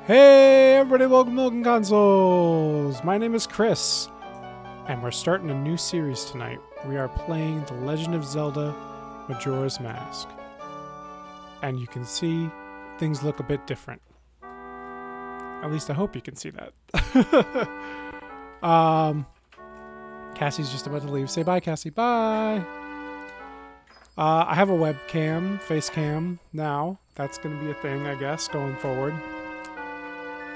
Hey everybody, welcome to Milk and Consoles! My name is Chris, and we're starting a new series tonight. We are playing The Legend of Zelda Majora's Mask. And you can see things look a bit different. At least I hope you can see that. Cassie's just about to leave. Say bye, Cassie. Bye! I have a webcam, face cam now. That's going to be a thing, I guess, going forward.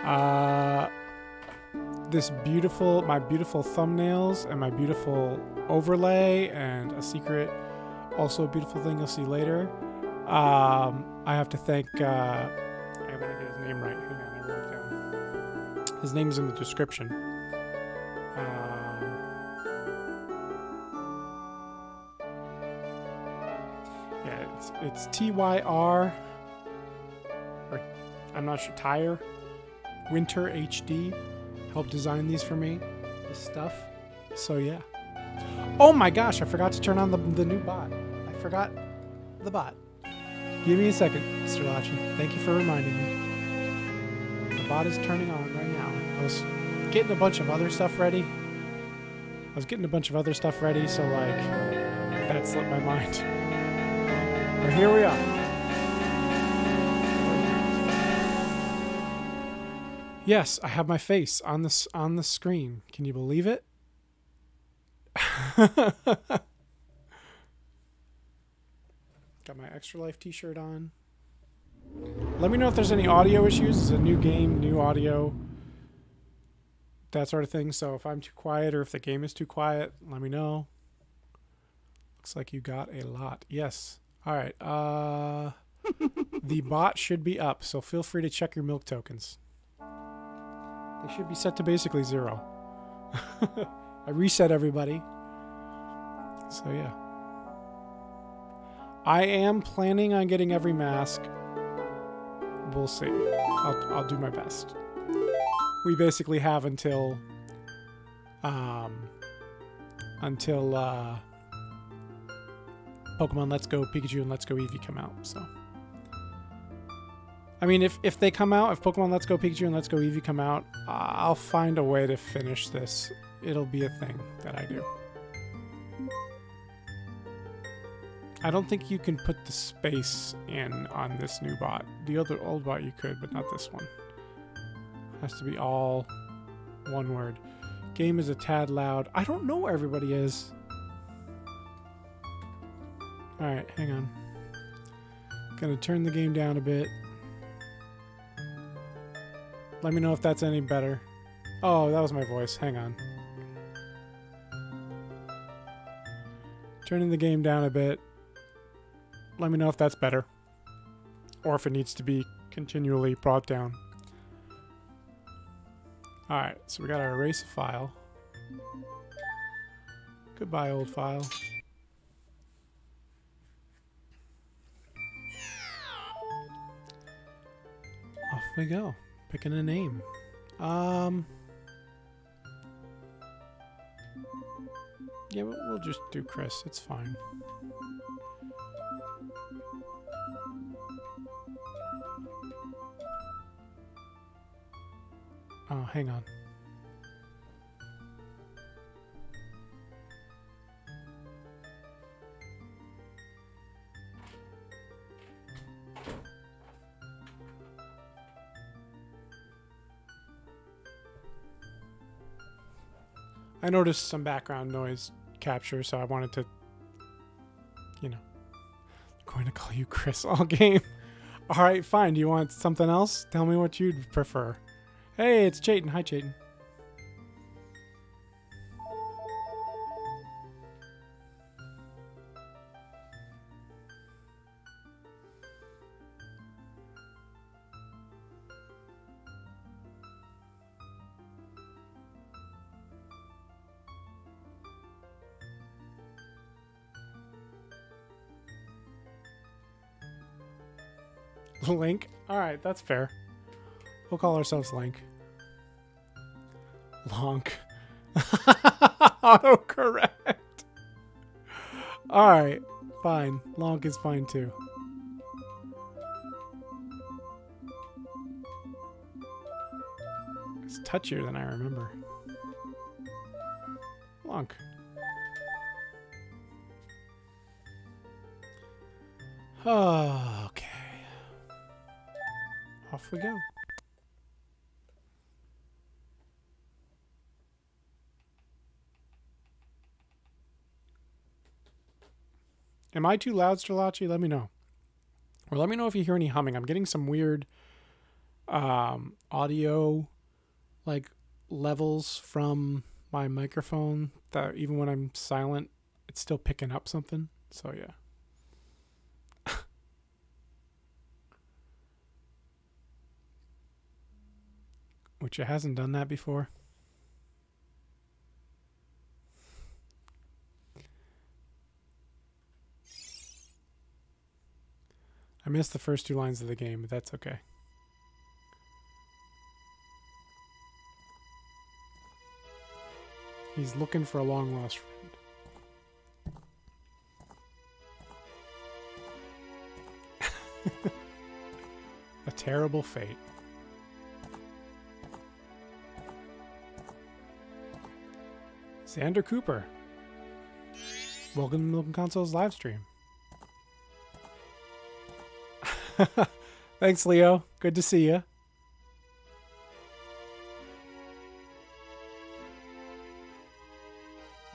My beautiful thumbnails and my beautiful overlay and a secret, also a beautiful thing you'll see later. I have to thank, I want to get his name right. Hang on, I wrote it down. His name's in the description. Yeah, it's TYR, or I'm not sure, Tire. Winter HD helped design these for me, this stuff. So yeah. Oh my gosh, I forgot to turn on the new bot. I forgot the bot. Give me a second, Mr. Lachi. Thank you for reminding me. The bot is turning on right now. I was getting a bunch of other stuff ready. So like, that slipped my mind. But here we are. Yes, I have my face on the screen. Can you believe it? Got my Extra Life t-shirt on. Let me know if there's any audio issues. It's a new game, new audio, that sort of thing. So if I'm too quiet or if the game is too quiet, let me know. Looks like you got a lot. Yes. All right. The bot should be up, so feel free to check your milk tokens. They should be set to basically 0. I reset everybody. So yeah. I am planning on getting every mask. We'll see. I'll do my best. We basically have until Pokemon Let's Go Pikachu and Let's Go Eevee come out, so. I mean, if they come out, if Pokemon Let's Go Pikachu and Let's Go Eevee come out, I'll find a way to finish this. It'll be a thing that I do. I don't think you can put the space in on this new bot. The other old bot you could, but not this one. Has to be all one word. Game is a tad loud. I don't know where everybody is. Alright, hang on. Gonna turn the game down a bit. Let me know if that's any better. Oh, that was my voice. Hang on. Turning the game down a bit. Let me know if that's better. Or if it needs to be continually brought down. Alright, so we got our erase file. Goodbye, old file. Off we go. Picking a name. Yeah, we'll just do Chris. It's fine. Oh, hang on. I noticed some background noise capture, so I wanted to, you know, I'm going to call you Chris all game. All right, fine. Do you want something else? Tell me what you'd prefer. Hey, it's Chayton. Hi, Chayton. Link? Alright, that's fair. We'll call ourselves Link. Lonk. Autocorrect. Alright, fine. Lonk is fine too. It's touchier than I remember. Plunk. Oh, okay. Off we go. Am I too loud, Strelacci? Let me know. Or let me know if you hear any humming. I'm getting some weird audio like levels from my microphone that even when I'm silent, it's still picking up something. So yeah. Which it hasn't done that before. I missed the first 2 lines of the game, but that's okay. He's looking for a long-lost friend. A terrible fate. Xander Cooper. Welcome to Milk Console's live stream. Thanks, Leo. Good to see you.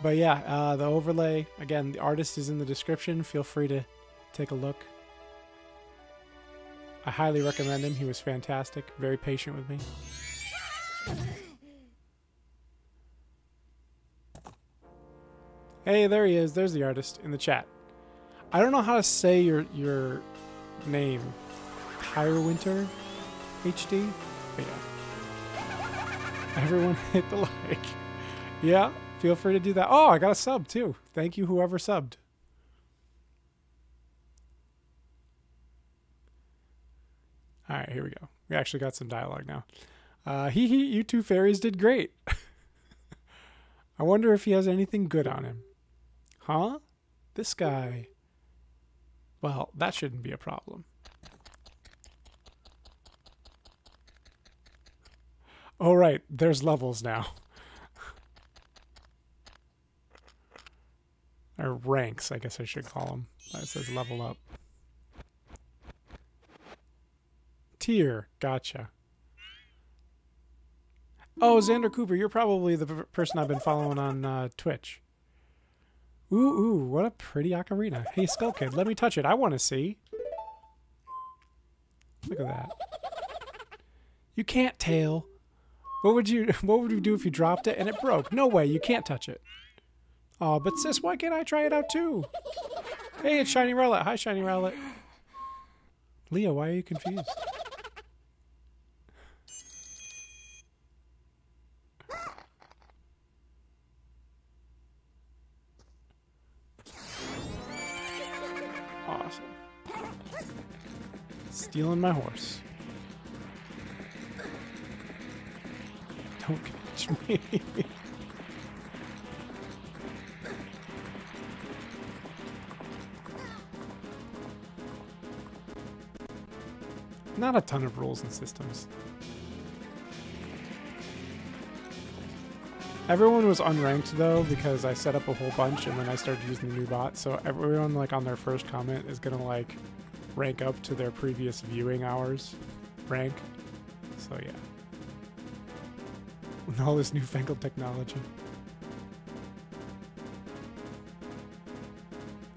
But yeah, the overlay, again, the artist is in the description. Feel free to take a look. I highly recommend him. He was fantastic. Very patient with me. Hey, there he is. There's the artist in the chat. I don't know how to say your name. Winter HD? But yeah. Everyone hit the like. Yeah, feel free to do that. Oh, I got a sub too. Thank you, whoever subbed. All right, here we go. We actually got some dialogue now. You two fairies did great. I wonder if he has anything good on him. Huh? This guy. Well, that shouldn't be a problem. Oh, right. There's levels now. Or ranks, I guess I should call them. It says level up. Tier. Gotcha. Oh, Xander Cooper, you're probably the person I've been following on Twitch. Ooh, what a pretty ocarina. Hey, Skull Kid, let me touch it. I want to see. Look at that. You can't, Tail. What would you do if you dropped it and it broke? No way, you can't touch it. Oh, but sis, why can't I try it out too? Hey, it's Shiny Rowlet. Hi, Shiny Rowlet. Leo, why are you confused? Awesome. Stealing my horse. Don't catch me. Not a ton of rules and systems. Everyone was unranked though because I set up a whole bunch and then I started using the new bot. So everyone like on their first comment is gonna like rank up to their previous viewing hours rank. So yeah. With all this newfangled technology.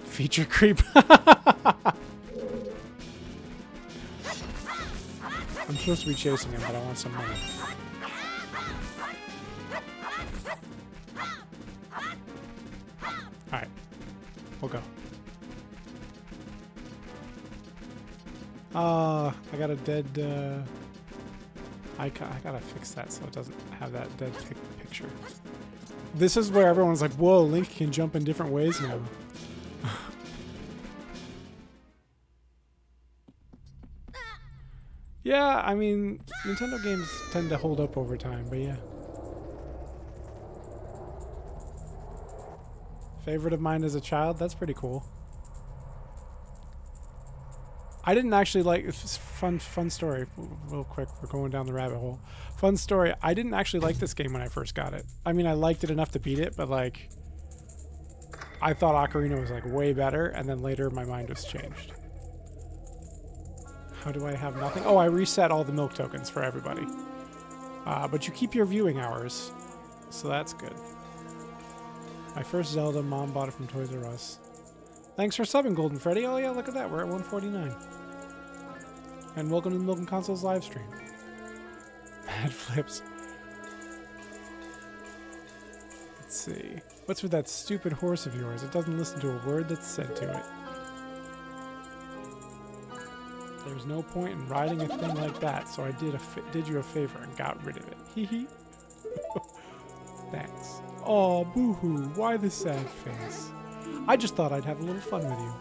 Feature creep. I'm supposed to be chasing him, but I want some money. Alright. We'll go. I got a dead, I gotta fix that so it doesn't have that dead picture. This is where everyone's like, whoa, Link can jump in different ways now. Yeah, I mean, Nintendo games tend to hold up over time, but yeah. Favorite of mine as a child? That's pretty cool. I didn't actually like. It's fun story. Real quick, we're going down the rabbit hole. Fun story. I didn't actually like this game when I first got it. I mean, I liked it enough to beat it, but like, I thought Ocarina was like way better, and then later my mind was changed. How do I have nothing? Oh, I reset all the milk tokens for everybody. But you keep your viewing hours, so that's good. My first Zelda, Mom bought it from Toys R Us. Thanks for subbing, Golden Freddy. Oh yeah, look at that. We're at 149. And welcome to the Milk and Consoles live stream. Mad flips. Let's see. What's with that stupid horse of yours? It doesn't listen to a word that's said to it. There's no point in riding a thing like that, so I did you a favor and got rid of it. Hee hee. Thanks. Aw, boo-hoo. Why the sad face? I just thought I'd have a little fun with you.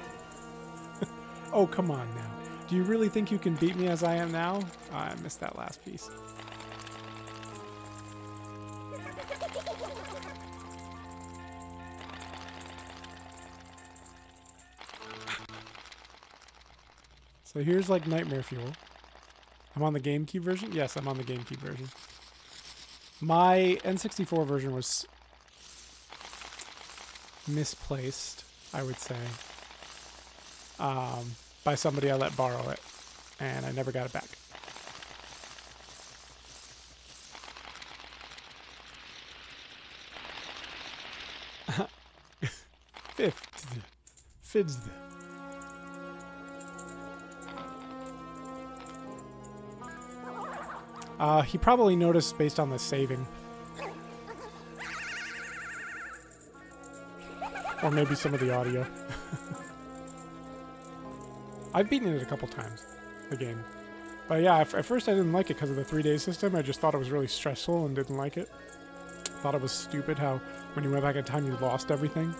Oh, come on now. Do you really think you can beat me as I am now? I missed that last piece. So here's like Nightmare Fuel. I'm on the GameCube version? Yes, I'm on the GameCube version. My N64 version was misplaced, I would say, by somebody I let borrow it, and I never got it back. Fifth. He probably noticed based on the saving. Or maybe some of the audio. I've beaten it a couple times, the game. But yeah, at first I didn't like it because of the 3-day system. I just thought it was really stressful and didn't like it. Thought it was stupid how when you went back in time you lost everything.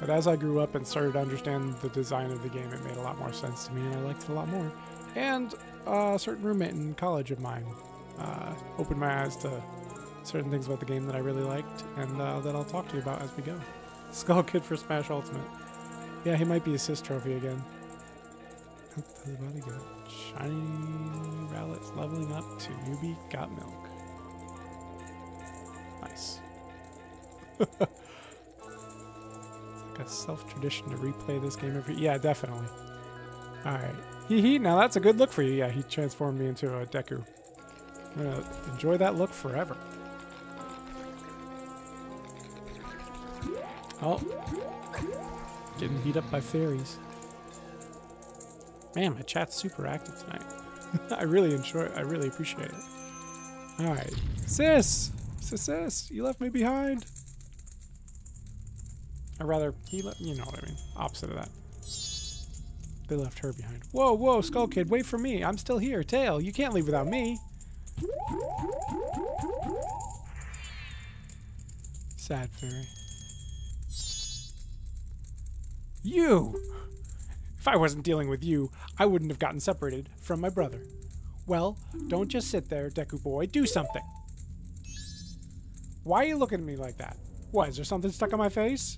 But as I grew up and started to understand the design of the game, it made a lot more sense to me and I liked it a lot more. And a certain roommate in college of mine opened my eyes to certain things about the game that I really liked and that I'll talk to you about as we go. Skull Kid for Smash Ultimate. Yeah, he might be assist trophy again. That's about to go. Shiny Rowlet's leveling up to newbie got milk. Nice. It's like a self-tradition to replay this game every... Yeah, definitely. Alright. Hee. Now that's a good look for you. Yeah, he transformed me into a Deku. I'm gonna enjoy that look forever. Oh. Getting beat up by fairies. Man, my chat's super active tonight. I really enjoy it. I really appreciate it. Alright. Sis, you left me behind. Or rather, he left, you know what I mean. Opposite of that. They left her behind. Whoa, Skull Kid, wait for me. I'm still here. Tail, you can't leave without me. Sad fairy. You! If I wasn't dealing with you, I wouldn't have gotten separated from my brother. Well, don't just sit there, Deku boy. Do something. Why are you looking at me like that? What, is there something stuck on my face?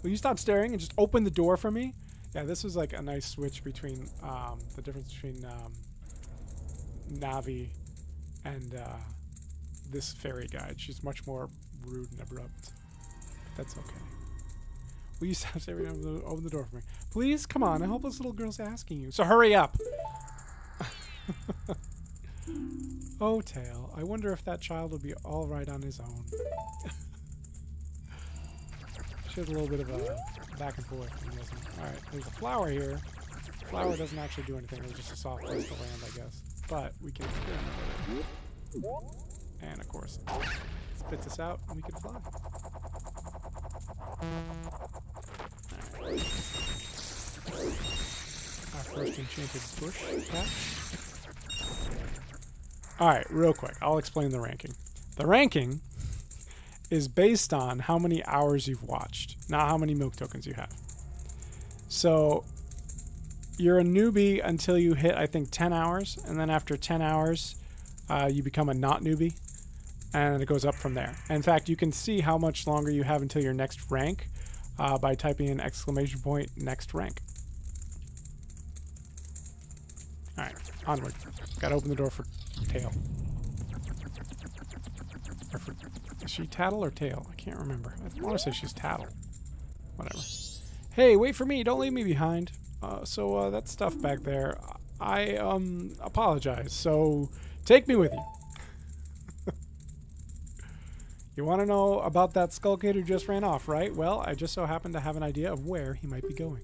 Will you stop staring and just open the door for me? Yeah, this was like a nice switch between the difference between Navi and this fairy guide. She's much more rude and abrupt. But that's okay. Will you stop staring and open the door for me? Please? Come on, a helpless little girl's asking you. So hurry up! Oh, Tail. I wonder if that child will be alright on his own. She has a little bit of a back and forth. Alright, there's a flower here. The flower doesn't actually do anything. It's just a soft place to land, I guess. But we can experiment with it. And of course, spit this out and we can fly. Alright. Our first enchanted bush patch. Alright, real quick. I'll explain the ranking. The ranking is based on how many hours you've watched, not how many milk tokens you have. So you're a newbie until you hit, I think, 10 hours, and then after 10 hours, you become a not newbie, and it goes up from there. In fact, you can see how much longer you have until your next rank by typing in !next rank. Onward. Gotta open the door for Tail. Or for... Is she Tattle or Tail? I can't remember. I want to say she's Tattle. Whatever. Hey, wait for me. Don't leave me behind. So that stuff back there, I apologize. So take me with you. You want to know about that skull kid who just ran off, right? Well, I just so happen to have an idea of where he might be going.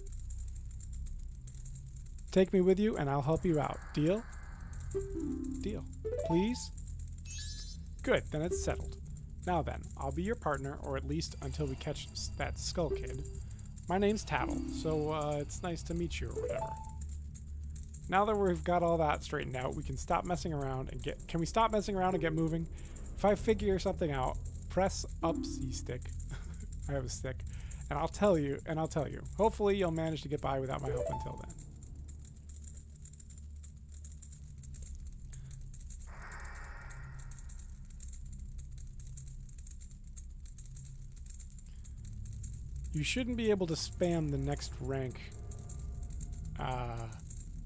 Take me with you and I'll help you out. Deal? Deal. Please? Good, then it's settled. Now then, I'll be your partner, or at least until we catch that skull kid. My name's Tattle, so it's nice to meet you or whatever. Now that we've got all that straightened out, we can stop messing around and get... Can we stop messing around and get moving? If I figure something out, press up C stick. I have a stick. And I'll tell you. Hopefully you'll manage to get by without my help until then. You shouldn't be able to spam the next rank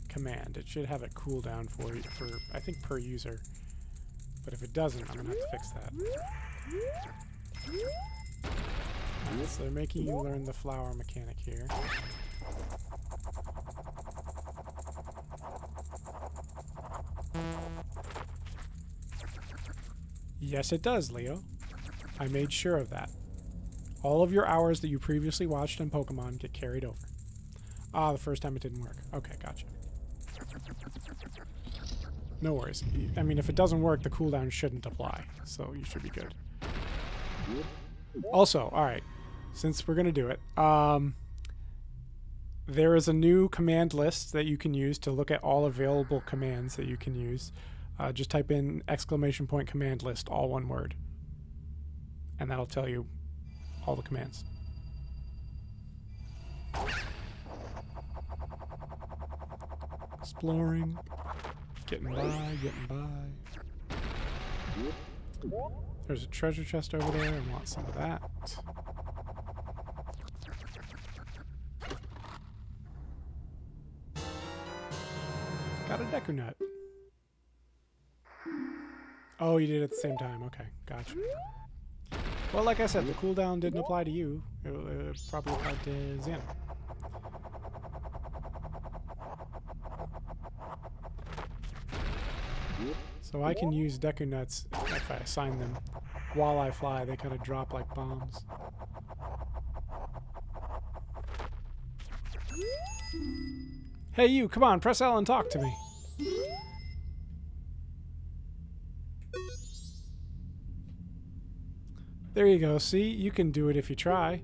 command. It should have a cooldown for you, I think, per user. But if it doesn't, I'm going to have to fix that. Right, so they're making you learn the flower mechanic here. Yes, it does, Leo. I made sure of that. All of your hours that you previously watched on Pokemon get carried over. Ah, the first time it didn't work. Okay, gotcha. No worries. I mean, if it doesn't work, the cooldown shouldn't apply, so you should be good. Also, alright, since we're going to do it, there is a new command list that you can use to look at all available commands that you can use. Just type in ! command list, all one word. And that'll tell you all the commands. Exploring. Getting by. There's a treasure chest over there. I want some of that. Got a Deku Nut. Oh, you did it at the same time. Okay, gotcha. Well, like I said, the cooldown didn't apply to you. It probably applied to Xana. So I can use Deku Nuts if I assign them. While I fly, they kind of drop like bombs. Hey you, come on, press L and talk to me. There you go, see? You can do it if you try.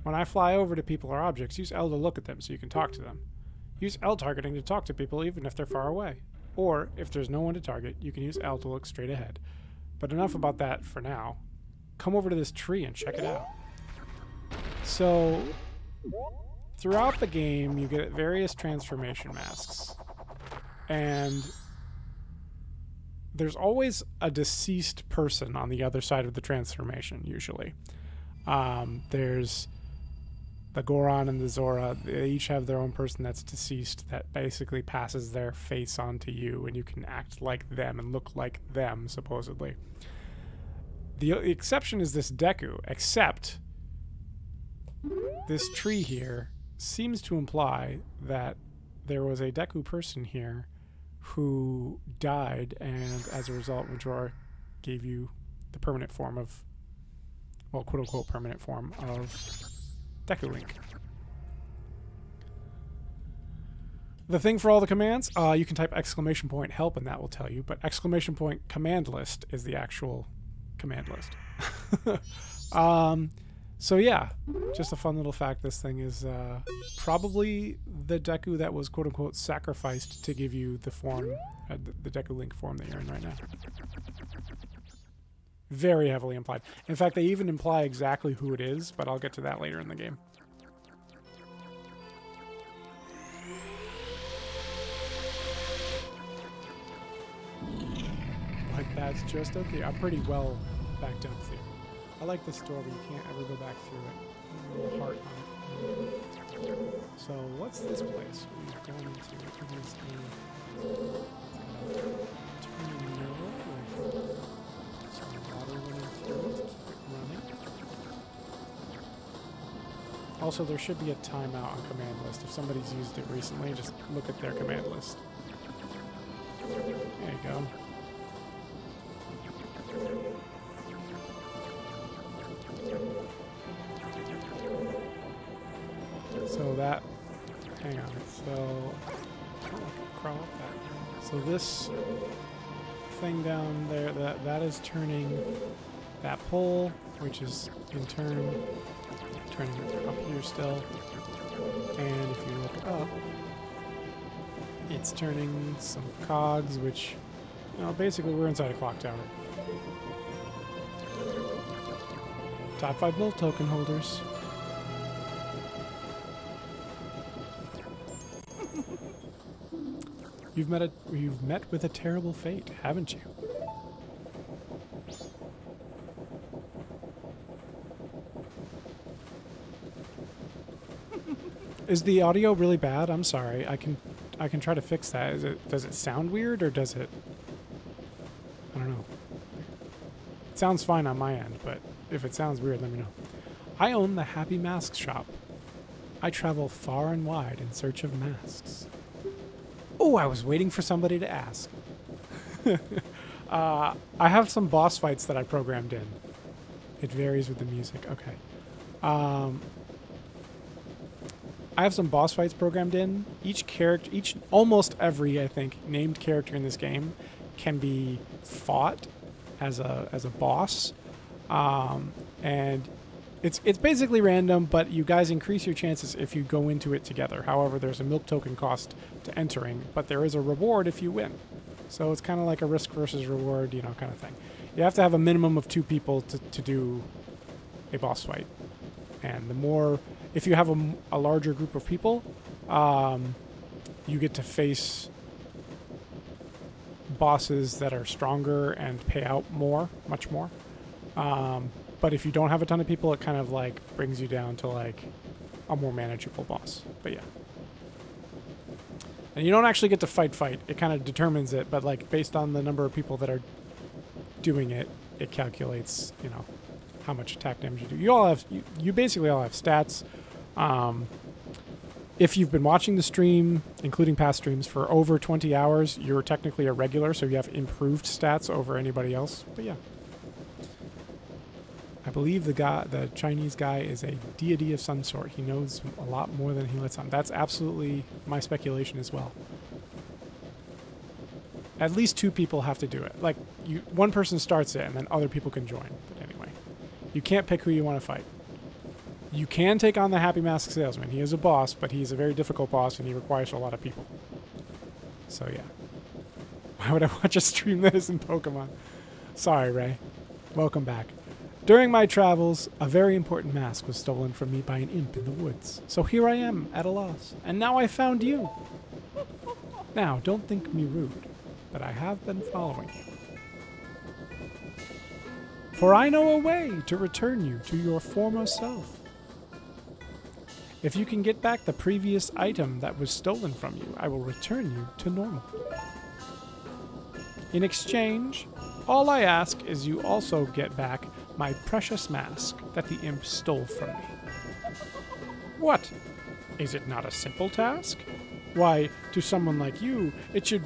When I fly over to people or objects, use L to look at them so you can talk to them. Use L targeting to talk to people even if they're far away. Or, if there's no one to target, you can use L to look straight ahead. But enough about that for now. Come over to this tree and check it out. So, throughout the game, you get various transformation masks. And there's always a deceased person on the other side of the transformation, usually. There's the Goron and the Zora. They each have their own person that's deceased that basically passes their face onto you, and you can act like them and look like them, supposedly. The exception is this Deku, except this tree here seems to imply that there was a Deku person here who died, and as a result, Majora gave you the permanent form of, well, quote-unquote permanent form of Deku Link. The thing for all the commands, you can type !help and that will tell you, but !command list is the actual command list. So yeah, just a fun little fact. This thing is probably the Deku that was quote-unquote sacrificed to give you the form, the Deku Link form that you're in right now. Very heavily implied. In fact, they even imply exactly who it is, but I'll get to that later in the game. But that's just okay. I'm pretty well backed up through. I like this door, but you can't ever go back through it. A little heart on it. So, what's this place we've gone into? It is a Also, there should be a timeout on command list. If somebody's used it recently, just look at their command list. There you go. So that, hang on, so, crawl up that. So this thing down there, that is turning that pole, which is in turn turning it up here still. And if you look up, it's turning some cogs, which, you know, basically we're inside a clock tower. Top 5 mil token holders. You've met with a terrible fate, haven't you? Is the audio really bad? I'm sorry. I can try to fix that. Does it sound weird or does it? I don't know. It sounds fine on my end, but if it sounds weird, let me know. I own the Happy Mask Shop. I travel far and wide in search of masks. Oh, I was waiting for somebody to ask. I have some boss fights that I programmed in. It varies with the music. Okay. I have some boss fights programmed in. Almost every, I think, named character in this game can be fought as a boss. And it's basically random, but you guys increase your chances if you go into it together. However, there's a milk token cost to entering, but there is a reward if you win. So it's kind of like a risk versus reward, you know, kind of thing. You have to have a minimum of 2 people to do a boss fight. And the more, if you have a larger group of people, you get to face bosses that are stronger and pay out more, much more. But if you don't have a ton of people, it kind of like brings you down to like a more manageable boss. But yeah. And you don't actually get to fight. It kind of determines it, but like based on the number of people that are doing it, it calculates, you know, how much attack damage you do. You basically all have stats. If you've been watching the stream, including past streams, for over 20 hours, you're technically a regular, so you have improved stats over anybody else. But yeah. I believe the Chinese guy is a deity of some sort. He knows a lot more than he lets on. That's absolutely my speculation as well. At least 2 people have to do it. Like, one person starts it, and then other people can join. But anyway, you can't pick who you want to fight. You can take on the Happy Mask Salesman. He is a boss, but he's a very difficult boss, and he requires a lot of people. So yeah. Why would I watch a stream that isn't Pokemon? Sorry, Ray. Welcome back. During my travels, a very important mask was stolen from me by an imp in the woods. So here I am, at a loss. And now I found you. Now, don't think me rude, but I have been following you. For I know a way to return you to your former self. If you can get back the previous item that was stolen from you, I will return you to normal. In exchange, all I ask is you also get back my precious mask that the imp stole from me. What? Is it not a simple task? Why, to someone like you, it should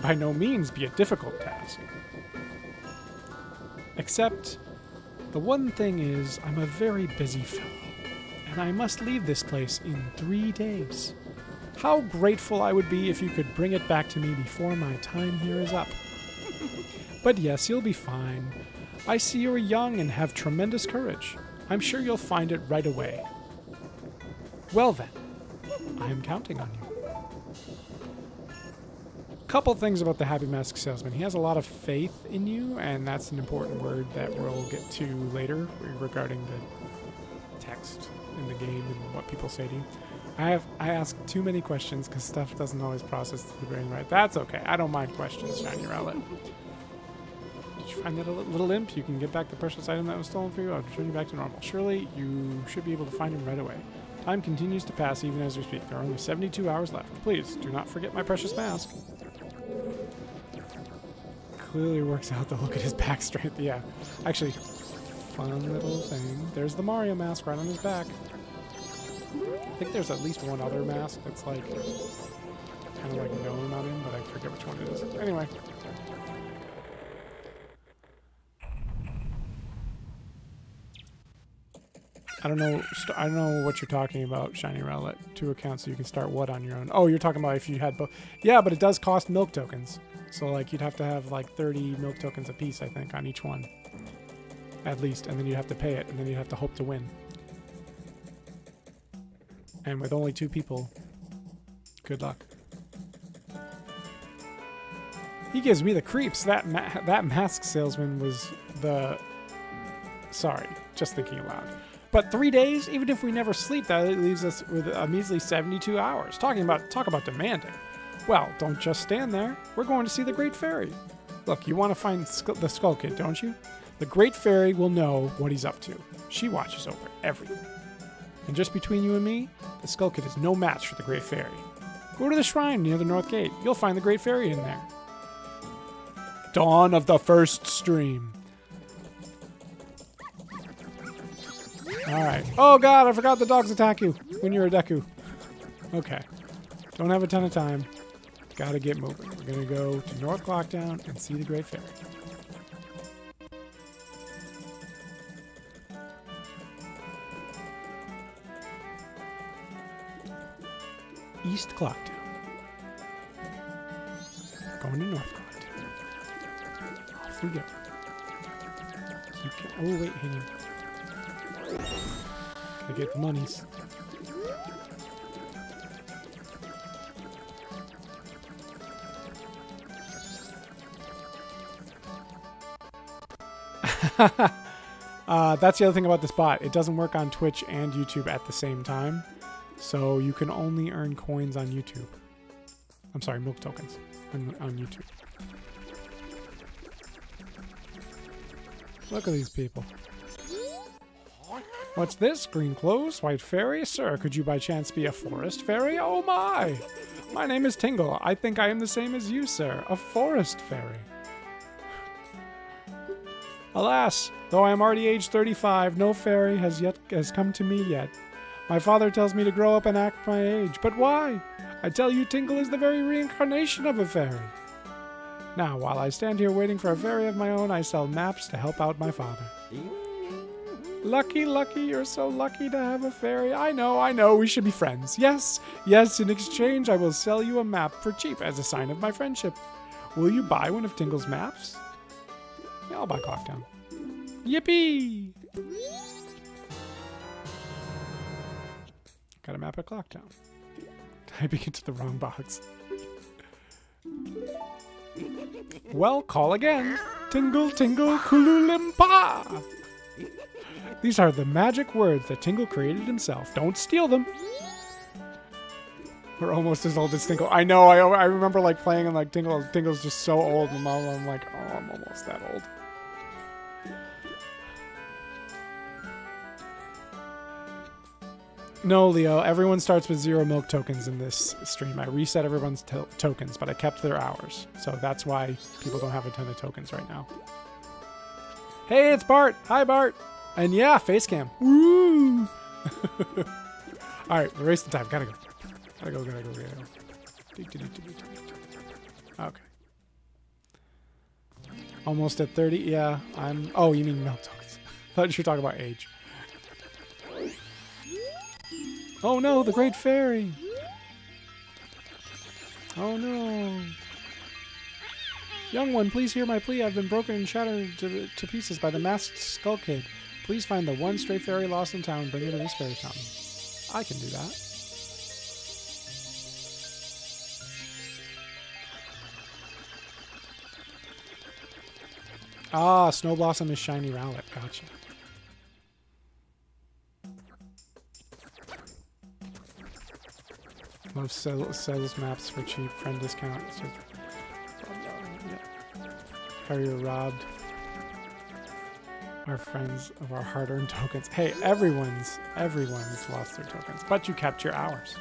by no means be a difficult task. Except, the one thing is, I'm a very busy fellow, and I must leave this place in 3 days. How grateful I would be if you could bring it back to me before my time here is up. But yes, you'll be fine. I see you're young and have tremendous courage. I'm sure you'll find it right away. Well then, I am counting on you. Couple things about the Happy Mask Salesman. He has a lot of faith in you, and that's an important word that we'll get to later regarding the text in the game and what people say to you. I ask too many questions because stuff doesn't always process through the brain right. That's okay. I don't mind questions, Shiny Rowlet. Did you find that little imp? You can get back the precious item that was stolen from you. I'll return you back to normal. Surely you should be able to find him right away. Time continues to pass even as we speak. There are only 72 hours left. Please, do not forget my precious mask. clearly works out to look at his back strength. Yeah. Actually, fun little thing. There's the Mario mask right on his back. I think there's at least one other mask that's like kind of like known on him, but I forget which one it is. Anyway. I don't know what you're talking about, Shiny Rowlet. 2 accounts so you can start what on your own? Oh, you're talking about if you had both. Yeah, but it does cost milk tokens. So like you'd have to have like 30 milk tokens a piece, I think, on each one. At least, and then you'd have to pay it, and then you'd have to hope to win. And with only 2 people, good luck. He gives me the creeps. That mask salesman was the... Sorry, just thinking aloud. But 3 days, even if we never sleep, that leaves us with a measly 72 hours. Talk about demanding. Well, don't just stand there. We're going to see the Great Fairy. Look, you want to find the Skull Kid, don't you? The Great Fairy will know what he's up to. She watches over everything. And just between you and me, the Skull Kid is no match for the Great Fairy. Go to the shrine near the North Gate. You'll find the Great Fairy in there. Dawn of the first stream. Alright. Oh god, I forgot the dogs attack you when you're a Deku. Okay. Don't have a ton of time. Gotta get moving. We're gonna go to North Clocktown and see the Great Fairy. East Clocktown. Going to North Clocktown. Off we go. Oh wait, hang on. Gotta get the monies. That's the other thing about this bot. It doesn't work on Twitch and YouTube at the same time. So you can only earn coins on YouTube. I'm sorry, milk tokens on YouTube. Look at these people. What's this? Green clothes? White fairy? Sir, could you by chance be a forest fairy? Oh my! My name is Tingle. I think I am the same as you, sir. A forest fairy. Alas, though I am already age 35, no fairy has come to me yet. My father tells me to grow up and act my age. But why? I tell you, Tingle is the very reincarnation of a fairy. Now, while I stand here waiting for a fairy of my own, I sell maps to help out my father. Lucky, lucky, you're so lucky to have a fairy. I know, we should be friends. Yes, in exchange I will sell you a map for cheap as a sign of my friendship. Will you buy one of Tingle's maps? Yeah, I'll buy Clocktown. Yippee! Got a map at Clocktown. Typing into the wrong box. Well, call again. Tingle, tingle, kululimpa! These are the magic words that Tingle created himself. Don't steal them. We're almost as old as Tingle. I know, I remember like playing and like Tingle's just so old and I'm like, oh, I'm almost that old. No, Leo, everyone starts with 0 milk tokens in this stream. I reset everyone's tokens, but I kept their hours. So that's why people don't have a ton of tokens right now. Hey, it's Bart. Hi, Bart. And yeah, face cam. Woo! Alright, we're wasting time. Gotta go. Okay. Almost at 30. Yeah, I'm... Oh, you mean milk tokens. I thought you were talking about age. Oh no, the Great Fairy! Oh no. Young one, please hear my plea. I've been broken and shattered to pieces by the masked Skull Kid. Please find the one stray fairy lost in town and bring her to this fairy fountain. I can do that. Ah, Snow Blossom is Shiny Rowlet. Gotcha. Love sells maps for cheap. Friend discount. How you're robbed our friends of our hard-earned tokens. Hey, everyone's lost their tokens, but you kept your hours.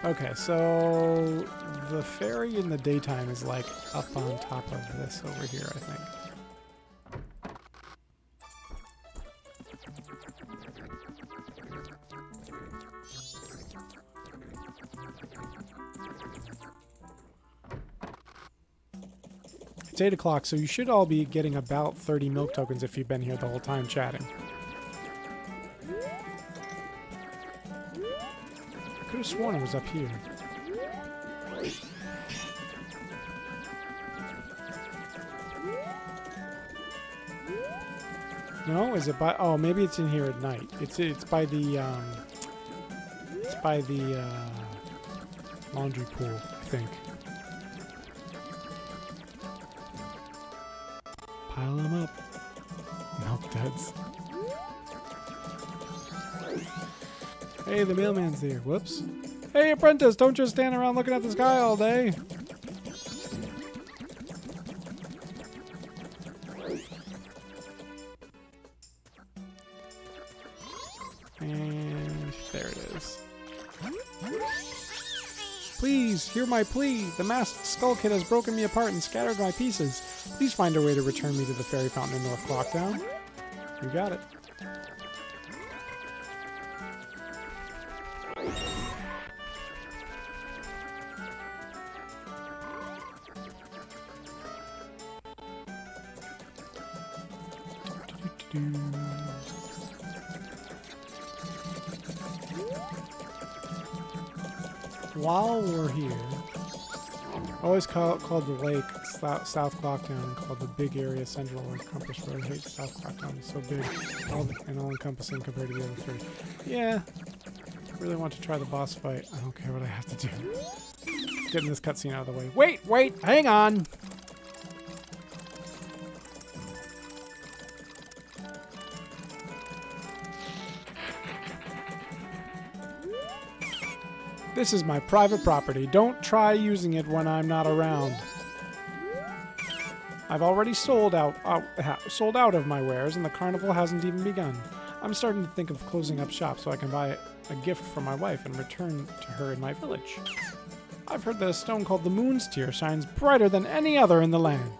Okay, so the fairy in the daytime is like up on top of this over here, I think. It's 8 o'clock, so you should all be getting about 30 milk tokens if you've been here the whole time chatting. I could have sworn it was up here. No, is it by? Oh, maybe it's in here at night. It's by the laundry pool, I think. Pile them up. Milk duds. Hey, the mailman's here. Whoops. Hey, apprentice, don't just stand around looking at the sky all day. And there it is. Please, hear my plea. The masked skull kid has broken me apart and scattered my pieces. Please find a way to return me to the fairy fountain in North Clocktown. You got it. While we're here, I always called the lake South Clocktown and called the big area Central or Compass Road. I hate South Clocktown. It's so big and all-encompassing compared to the other three. Yeah, I really want to try the boss fight. I don't care what I have to do. Getting this cutscene out of the way. Wait, hang on! This is my private property. Don't try using it when I'm not around. I've already sold out of my wares, and the carnival hasn't even begun. I'm starting to think of closing up shop so I can buy a gift for my wife and return to her in my village. I've heard that a stone called the Moon's Tear shines brighter than any other in the land.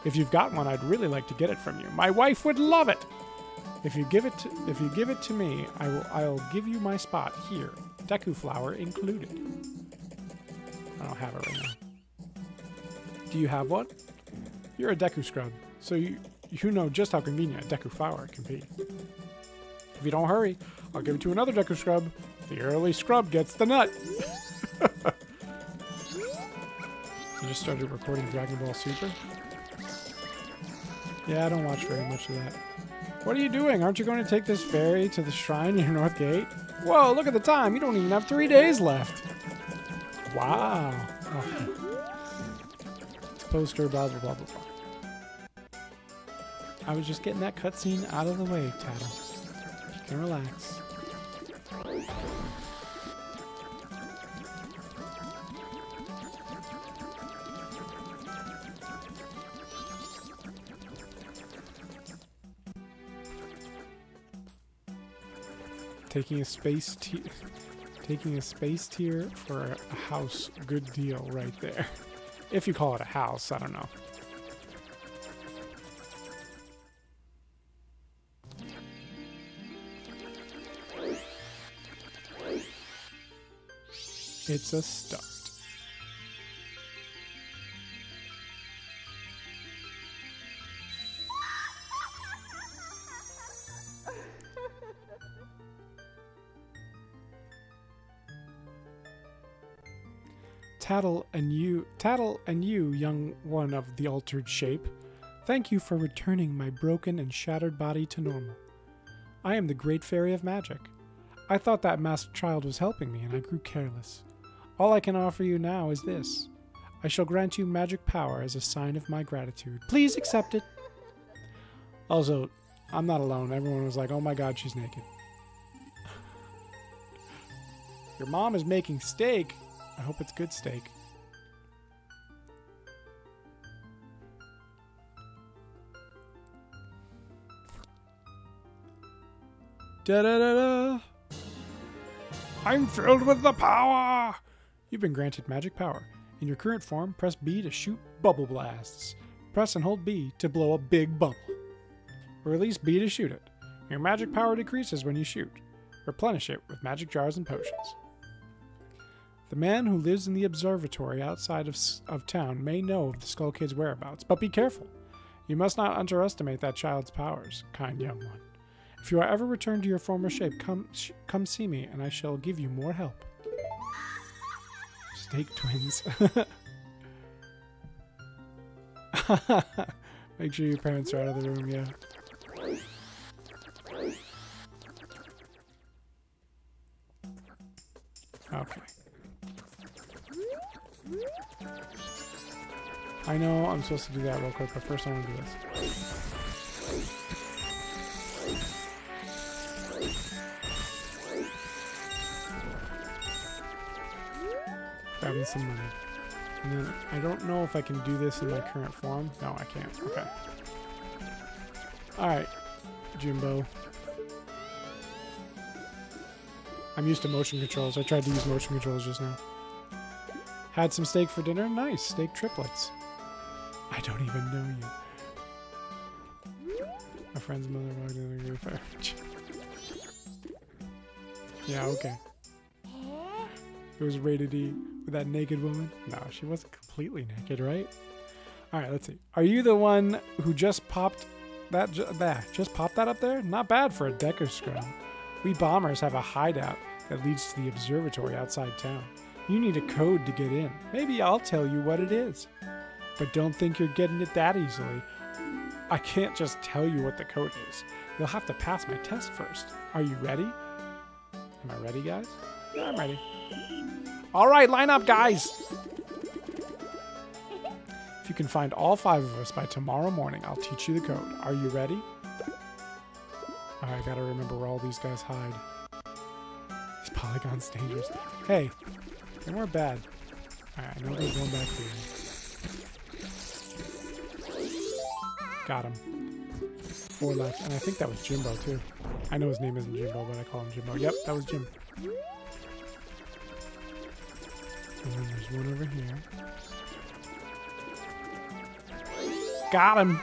If you've got one, I'd really like to get it from you. My wife would love it. If you give it to me, I'll give you my spot here. Deku flower included. I don't have it right now. Do you have one? You're a Deku scrub, so you know just how convenient a Deku flower can be. If you don't hurry, I'll give it to another Deku scrub. The early scrub gets the nut. You just started recording Dragon Ball Super? Yeah, I don't watch very much of that. What are you doing? Aren't you going to take this ferry to the shrine near North Gate? Whoa, look at the time. You don't even have 3 days left. Wow. Oh. Poster, blah, blah, blah, blah, blah. I was just getting that cutscene out of the way, Tattle. You can relax. Taking a space tier for a house, good deal right there. If you call it a house, I don't know. It's a start. Tattle and you, young one of the altered shape, thank you for returning my broken and shattered body to normal. I am the Great Fairy of Magic. I thought that masked child was helping me, and I grew careless. All I can offer you now is this. I shall grant you magic power as a sign of my gratitude. Please accept it. Also, I'm not alone. Everyone was like, oh my god, she's naked. Your mom is making steak. I hope it's good steak. Da-da-da-da. I'm filled with the power. You've been granted magic power. In your current form, press B to shoot bubble blasts. Press and hold B to blow a big bubble. Release B to shoot it. Your magic power decreases when you shoot. Replenish it with magic jars and potions. The man who lives in the observatory outside of town may know of the Skull Kid's whereabouts, but be careful. You must not underestimate that child's powers, kind young one. If you are ever returned to your former shape, come see me, and I shall give you more help. Snake twins. Make sure your parents are out of the room, yeah. Okay. I know I'm supposed to do that real quick, but first I want to do this. Grabbing some money. And then I don't know if I can do this in my current form. No, I can't. Okay. Alright, Jimbo. I'm used to motion controls. I tried to use motion controls just now. Had some steak for dinner? Nice. Steak triplets. I don't even know you. My friend's mother walked in the group. Yeah, okay. It was rated E with that naked woman. No, she wasn't completely naked, right? Alright, let's see. Are you the one who just popped that? Just popped that up there? Not bad for a Decker scrum. We bombers have a hideout that leads to the observatory outside town. You need a code to get in. Maybe I'll tell you what it is. But don't think you're getting it that easily. I can't just tell you what the code is. You'll have to pass my test first. Are you ready? Am I ready, guys? Yeah, I'm ready. All right, line up, guys. If you can find all 5 of us by tomorrow morning, I'll teach you the code. Are you ready? All right, I gotta remember where all these guys hide. These polygons dangerous. Hey, they weren't bad. All right, I know there's one back here. Got him. 4 left, and I think that was Jimbo too. I know his name isn't Jimbo, but I call him Jimbo. Yep, that was Jim. And then there's one over here. Got him!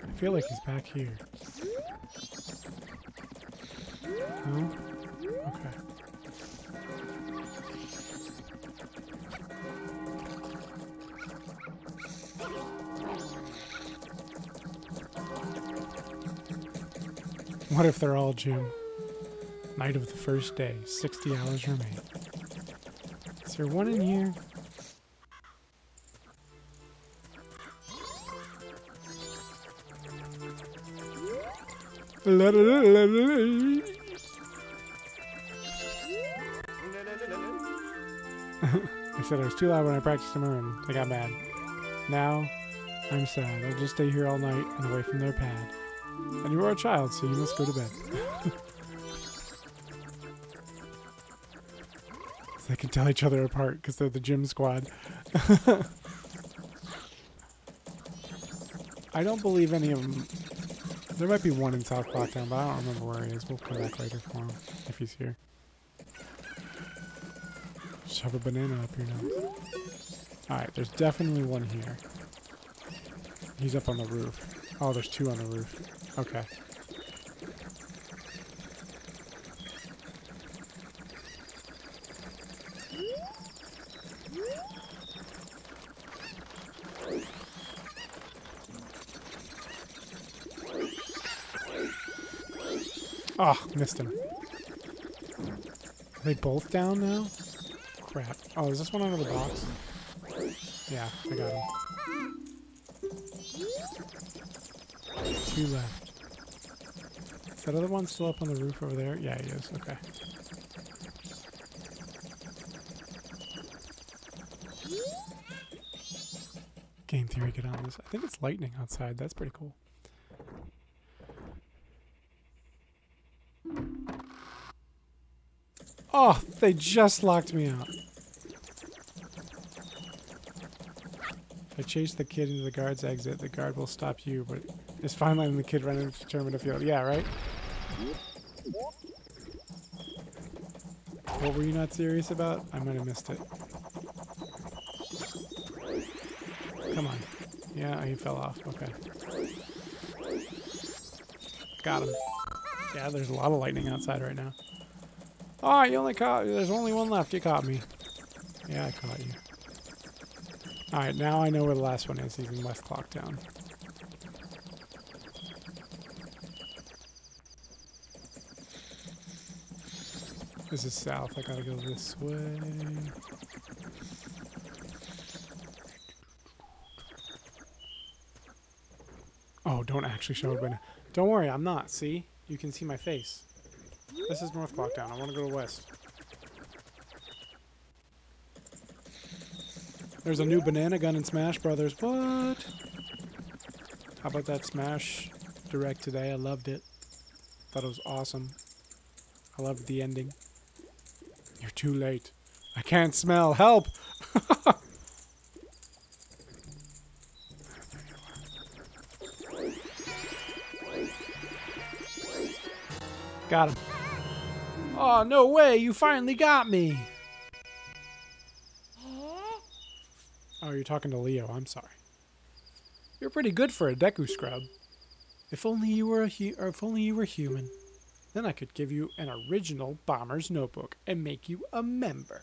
I feel like he's back here. No? Okay. What if they're all Jim? Night of the first day, 60 hours remain. Is there one in here? I said I was too loud when I practiced in my room. I got mad. Now, I'm sad. I'll just stay here all night and away from their pad. And you are a child, so you must go to bed. So they can tell each other apart because they're the gym squad. I don't believe any of them. There might be one in South Clocktown, but I don't remember where he is. We'll come back later for him if he's here. Just have a banana up here now. Alright, there's definitely one here. He's up on the roof. Oh, there's 2 on the roof. Okay. Oh, missed him. Are they both down now? Crap. Oh, is this one under the box? Yeah, I got him. 2 left. Is that other one still up on the roof over there? Yeah, he is. Okay. Game theory, get on this. I think it's lightning outside. That's pretty cool. Oh, they just locked me out. If I chase the kid into the guard's exit, the guard will stop you, but it's fine letting the kid run into the Termina field. Yeah, right? What were you not serious about? I might have missed it. Come on. Yeah, he fell off. Okay. Got him. Yeah, there's a lot of lightning outside right now. Oh, you only caught... There's only one left. You caught me. Yeah, I caught you. Alright, now I know where the last one is, even West Clocktown. This is south. I gotta go this way. Oh, don't actually show it, but don't worry, I'm not. See? You can see my face. This is North Clocktown. I want to go to West. There's a new banana gun in Smash Brothers. What? How about that Smash Direct today? I loved it. Thought it was awesome. I loved the ending. You're too late. I can't smell. Help! Got him. Oh, no way! You finally got me! Oh, you're talking to Leo. I'm sorry. You're pretty good for a Deku scrub. If only you were human. Then I could give you an original Bomber's Notebook and make you a member.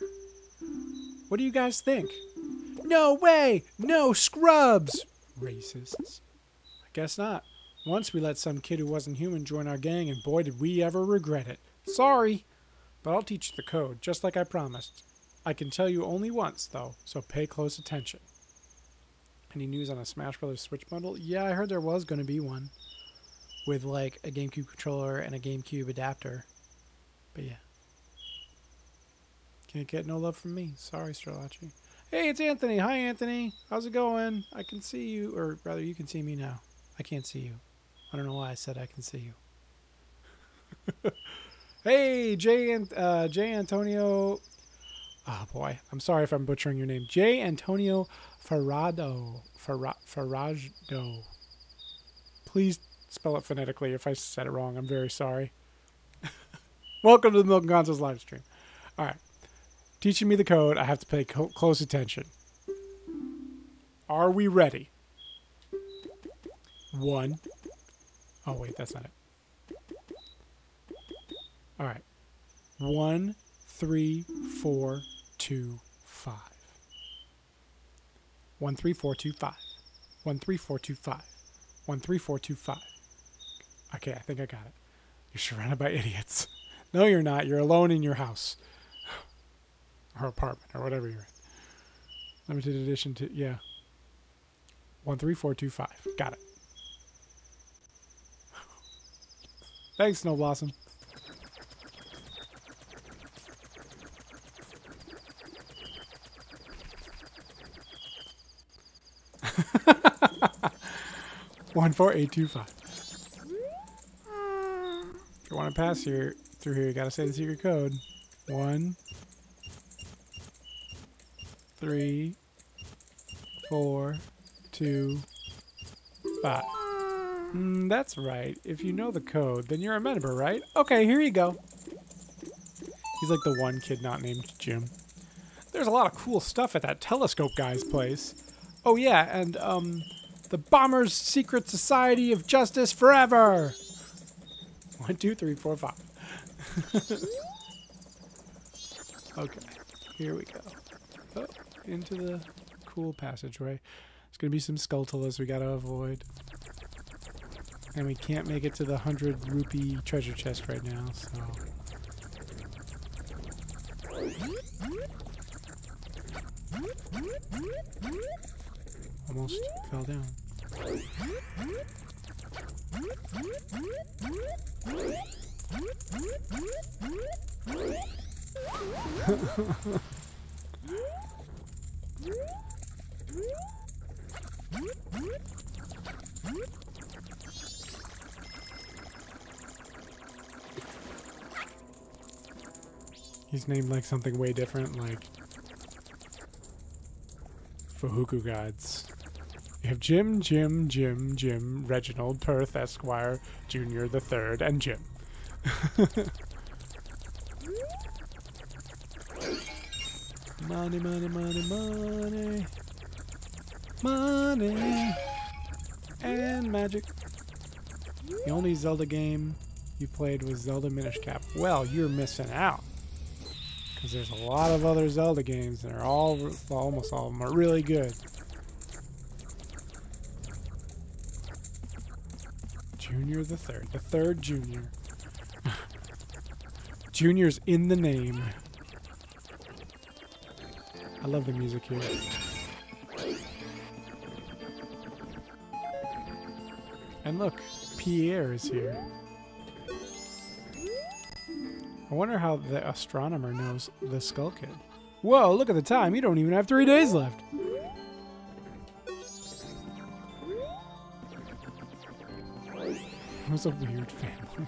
What do you guys think? No way! No scrubs! Racists. I guess not. Once we let some kid who wasn't human join our gang, and boy did we ever regret it. Sorry! But I'll teach you the code, just like I promised. I can tell you only once, though, so pay close attention. Any news on a Smash Brothers Switch bundle? Yeah, I heard there was going to be one. With, like, a GameCube controller and a GameCube adapter. But, yeah. Can't get no love from me. Sorry, Strelachi. Hey, it's Anthony. Hi, Anthony. How's it going? I can see you. Or, rather, you can see me now. I can't see you. I don't know why I said I can see you. Hey, J. Antonio... Oh, boy. I'm sorry if I'm butchering your name. J. Antonio Farado. Farajdo. Please spell it phonetically. If I said it wrong, I'm very sorry. Welcome to the Milk and Gonzo's live stream. All right. Teaching me the code. I have to pay close attention. Are we ready? 1. Oh, wait. That's not it. All right. 1, 3, 4, 2, 5. 1, 3, 4, 2, 5. 1, 3, 4, 2, 5. 1, 3, 4, 2, 5. Okay, I think I got it. You're surrounded by idiots. No, you're not. You're alone in your house. Or apartment, or whatever you're in. Limited edition to, yeah. 1, 3, 4, 2, 5. Got it. Thanks, Snow Blossom. One, 4, 8, 2, 5. If you want to pass through here, you gotta say the secret code. 1, 3, 4, 2, 5. That's right. If you know the code, then you're a member, right? Okay, here you go. He's like the one kid not named Jim. There's a lot of cool stuff at that telescope guy's place. Oh yeah, and the Bomber's Secret Society of Justice Forever. 1, 2, 3, 4, 5. Okay, here we go. Oh, into the cool passageway. There's gonna be some Skulltulas we gotta avoid. And we can't make it to the 100 rupee treasure chest right now, so... Almost fell down. He's named like something way different, like Fahuku gods. You have Jim, Reginald, Perth, Esquire, Junior the Third, and Jim. Money, money, money, money. Money. And magic. The only Zelda game you played was Zelda Minish Cap. Well, you're missing out. Because there's a lot of other Zelda games and they're all, well, almost all of them are really good. Junior the Third. The third Junior. Junior's in the name. I love the music here. And look, Pierre is here. I wonder how the astronomer knows the Skull Kid. Whoa, look at the time. You don't even have 3 days left. It was a weird family.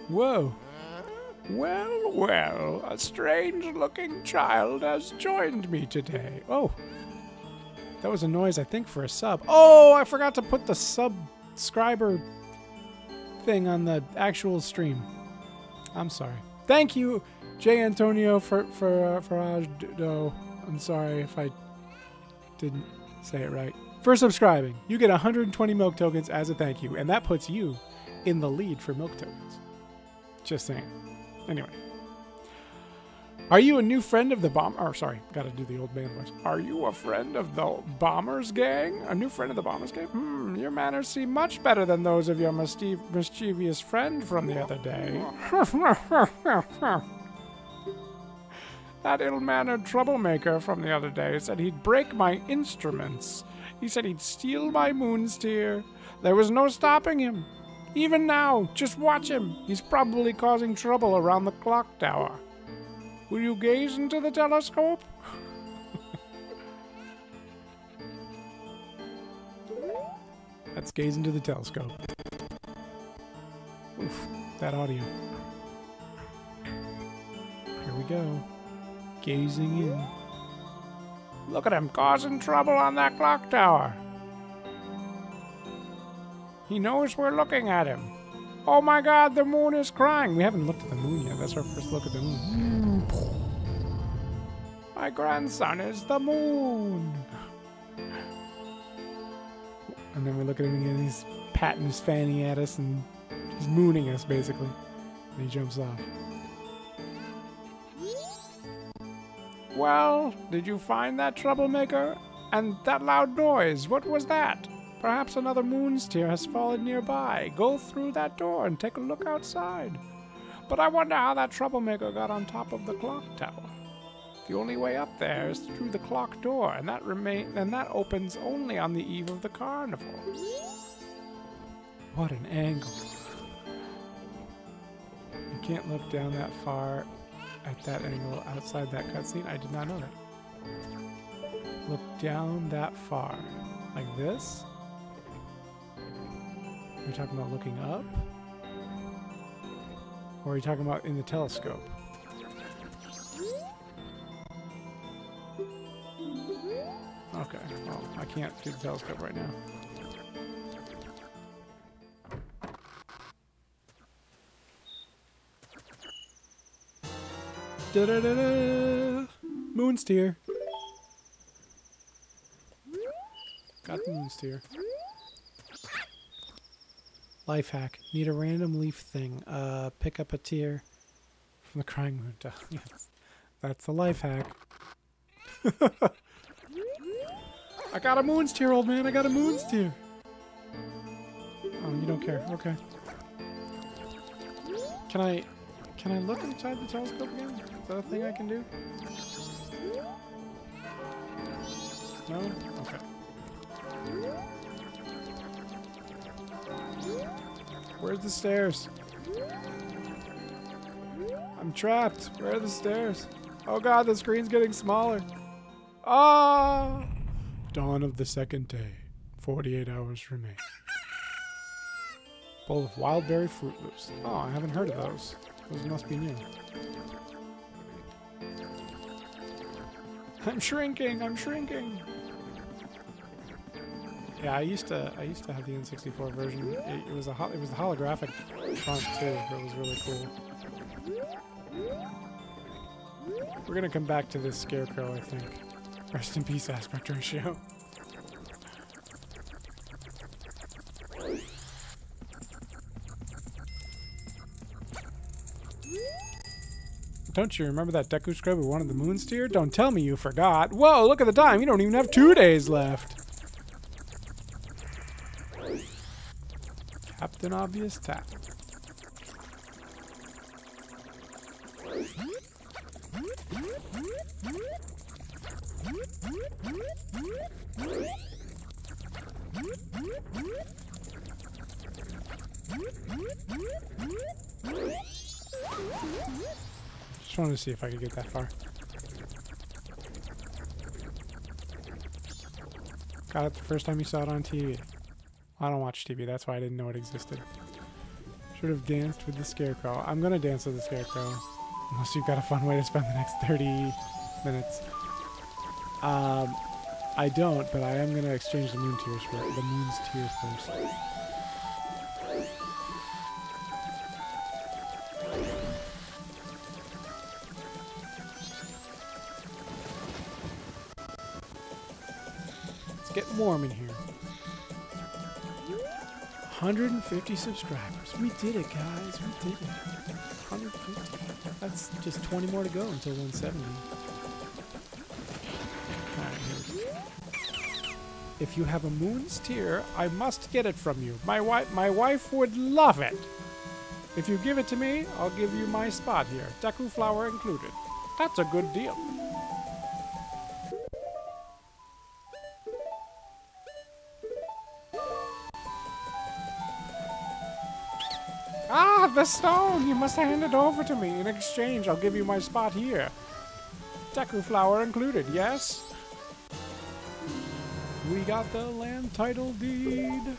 Whoa. Well, well, a strange-looking child has joined me today. Oh. That was a noise, I think, for a sub. Oh, I forgot to put the subscriber thing on the actual stream. I'm sorry. Thank you, J. Antonio, for I'm sorry if I didn't say it right. For subscribing. You get 120 milk tokens as a thank you, and that puts you in the lead for milk tokens. Just saying. Anyway. Are you a new friend of the sorry, gotta do the old man voice. Are you a friend of the Bombers gang? A new friend of the Bombers gang? Your manners seem much better than those of your mischievous friend from the other day. That ill-mannered troublemaker from the other day said he'd break my instruments. He said he'd steal my moon's tear. There was no stopping him. Even now, just watch him. He's probably causing trouble around the clock tower. Will you gaze into the telescope? Let's gaze into the telescope. Oof, that audio. Here we go. Gazing in. Look at him causing trouble on that clock tower. He knows we're looking at him. Oh my god, the moon is crying. We haven't looked at the moon yet. That's our first look at the moon. My grandson is the moon. And then we look at him again. He's patting his fanny at us and he's mooning us, basically. And he jumps off. Well, did you find that troublemaker? And that loud noise, what was that? Perhaps another moon's tear has fallen nearby. Go through that door and take a look outside. But I wonder how that troublemaker got on top of the clock tower. The only way up there is through the clock door, and that opens only on the eve of the carnival. What an angle. You can't look down that far at that angle outside that cutscene. I did not know that. Look down that far. Like this? Are you talking about looking up? Or are you talking about in the telescope? Okay, well, I can't do the telescope right now. Da-da-da-da! Moon's tear. Got the moon's tear. Life hack. Need a random leaf thing. Pick up a tear from the crying moon. Yes, that's a life hack. I got a moon's tear, old man. I got a moon's tear. Oh, you don't care. Okay. Can I look inside the telescope again? Is that a thing I can do? No? Okay. Where's the stairs? I'm trapped. Where are the stairs? Oh god, the screen's getting smaller. Ah! Dawn of the second day. 48 hours remain. Bowl of wild berry Fruit Loops. Oh, I haven't heard of those. Those must be new. I'm shrinking. I'm shrinking. Yeah, I used to have the N64 version. It was the holographic front too. It was really cool. We're gonna come back to this scarecrow, I think. Rest in peace, aspect ratio. Don't you remember that Deku Scrub who wanted the moon steer? Don't tell me you forgot. Whoa, look at the time. You don't even have 2 days left. Captain Obvious Tap. Just wanted to see if I could get that far. Got it the first time you saw it on TV. I don't watch TV, that's why I didn't know it existed. Should have danced with the scarecrow. I'm gonna dance with the scarecrow. Unless you've got a fun way to spend the next 30 minutes. I don't, but I am gonna exchange the moon's tears first. It's getting warm in here. 150 subscribers. We did it, guys. We did it. 150. That's just 20 more to go until 170. If you have a moon's tear, I must get it from you. My wife would love it. If you give it to me, I'll give you my spot here. Deku flower included. That's a good deal. Ah, the stone! You must hand it over to me. In exchange, I'll give you my spot here. Deku flower included, yes? We got the land title deed.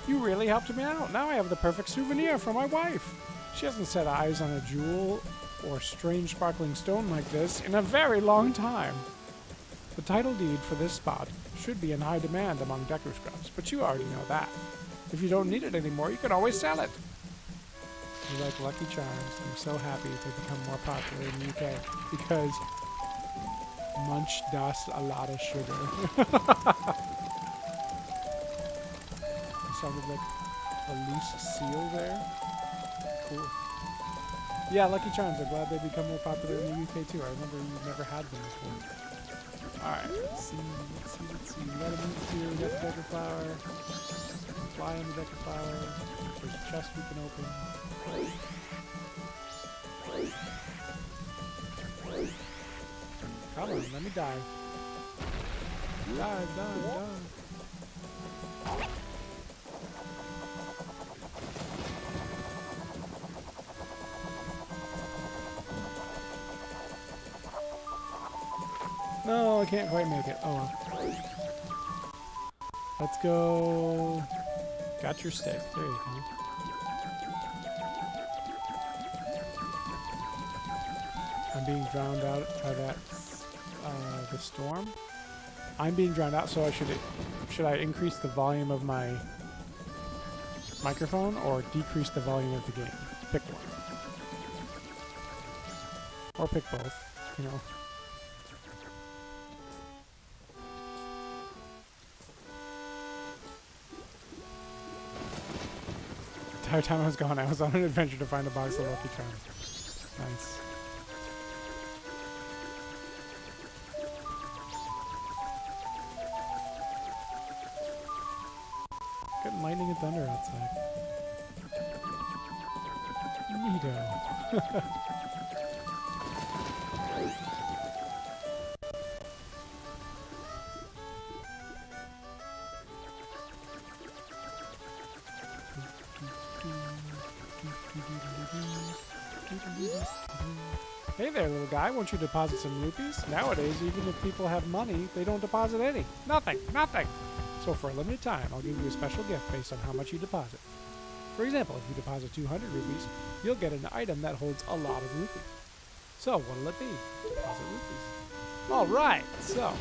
You really helped me out. Now I have the perfect souvenir for my wife. She hasn't set eyes on a jewel or strange sparkling stone like this in a very long time. The title deed for this spot should be in high demand among Deku Scrubs, but you already know that. If you don't need it anymore, you can always sell it. You like Lucky Charms. I'm so happy to become more popular in the UK because Munch does a lot of sugar. Sounded like a loose seal there. Cool. Yeah, Lucky Charms. I'm glad they become more popular in the UK too. I remember you never had them before. Alright, let's see. Let them move here. We got the Deku Flower. Fly on the Deku Flower. There's a chest we can open. Come on, let me dive. Dive. No, I can't quite make it. Oh well. Let's go. Got your stick. There you go. I'm being drowned out by that the storm. I'm being drowned out, so should I increase the volume of my microphone or decrease the volume of the game? Pick one. Or pick both, you know. The entire time I was gone, I was on an adventure to find a box of Lucky Charms. Nice. Getting lightning and thunder outside. Neato. Hey there, little guy. Won't you deposit some rupees? Nowadays, even if people have money, they don't deposit any. Nothing. Nothing. So for a limited time, I'll give you a special gift based on how much you deposit. For example, if you deposit 200 rupees, you'll get an item that holds a lot of rupees. So what'll it be? Deposit rupees. All right. So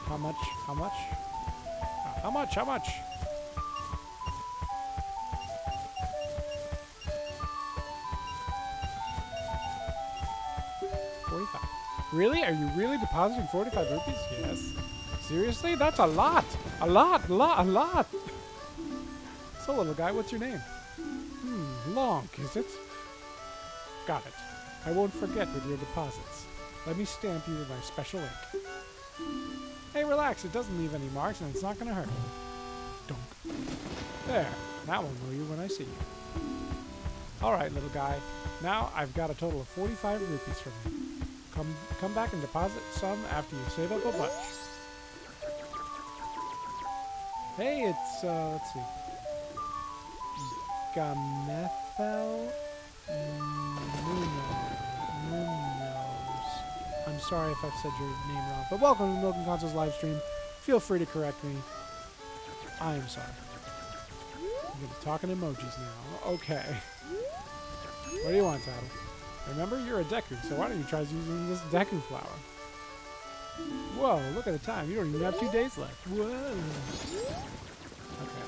how much? How much? How much? How much? Really? Are you really depositing 45 rupees? Yes. Seriously? That's a lot. A lot, a lot, a lot. So, little guy, what's your name? Long, is it? Got it. I won't forget with your deposits. Let me stamp you with my special ink. Hey, relax. It doesn't leave any marks, and it's not going to hurt. Donk. There. Now I'll know you when I see you. All right, little guy. Now I've got a total of 45 rupees from you. Come back and deposit some after you save up a bunch. Hey, it's, let's see. Gamethel Munoz. I'm sorry if I've said your name wrong, but welcome to Milk and Consoles live stream. Feel free to correct me. I am sorry. I'm going to talk in emojis now. Okay. What do you want, Tattle? Remember, you're a Deku, so why don't you try using this Deku flower? Whoa, look at the time. You don't even have 2 days left. Whoa. Okay.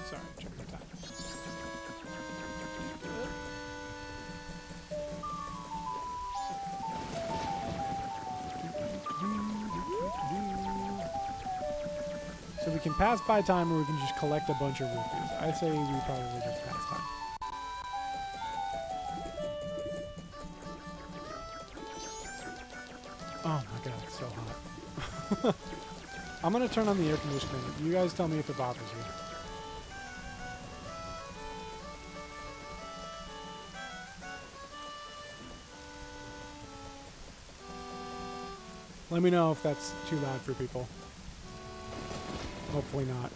Sorry, checking the time. So we can pass by time or we can just collect a bunch of rupees. I'd say we probably just pass time. Oh my god, it's so hot. I'm gonna turn on the air conditioning. You guys tell me if it bothers you. Let me know if that's too loud for people. Hopefully not.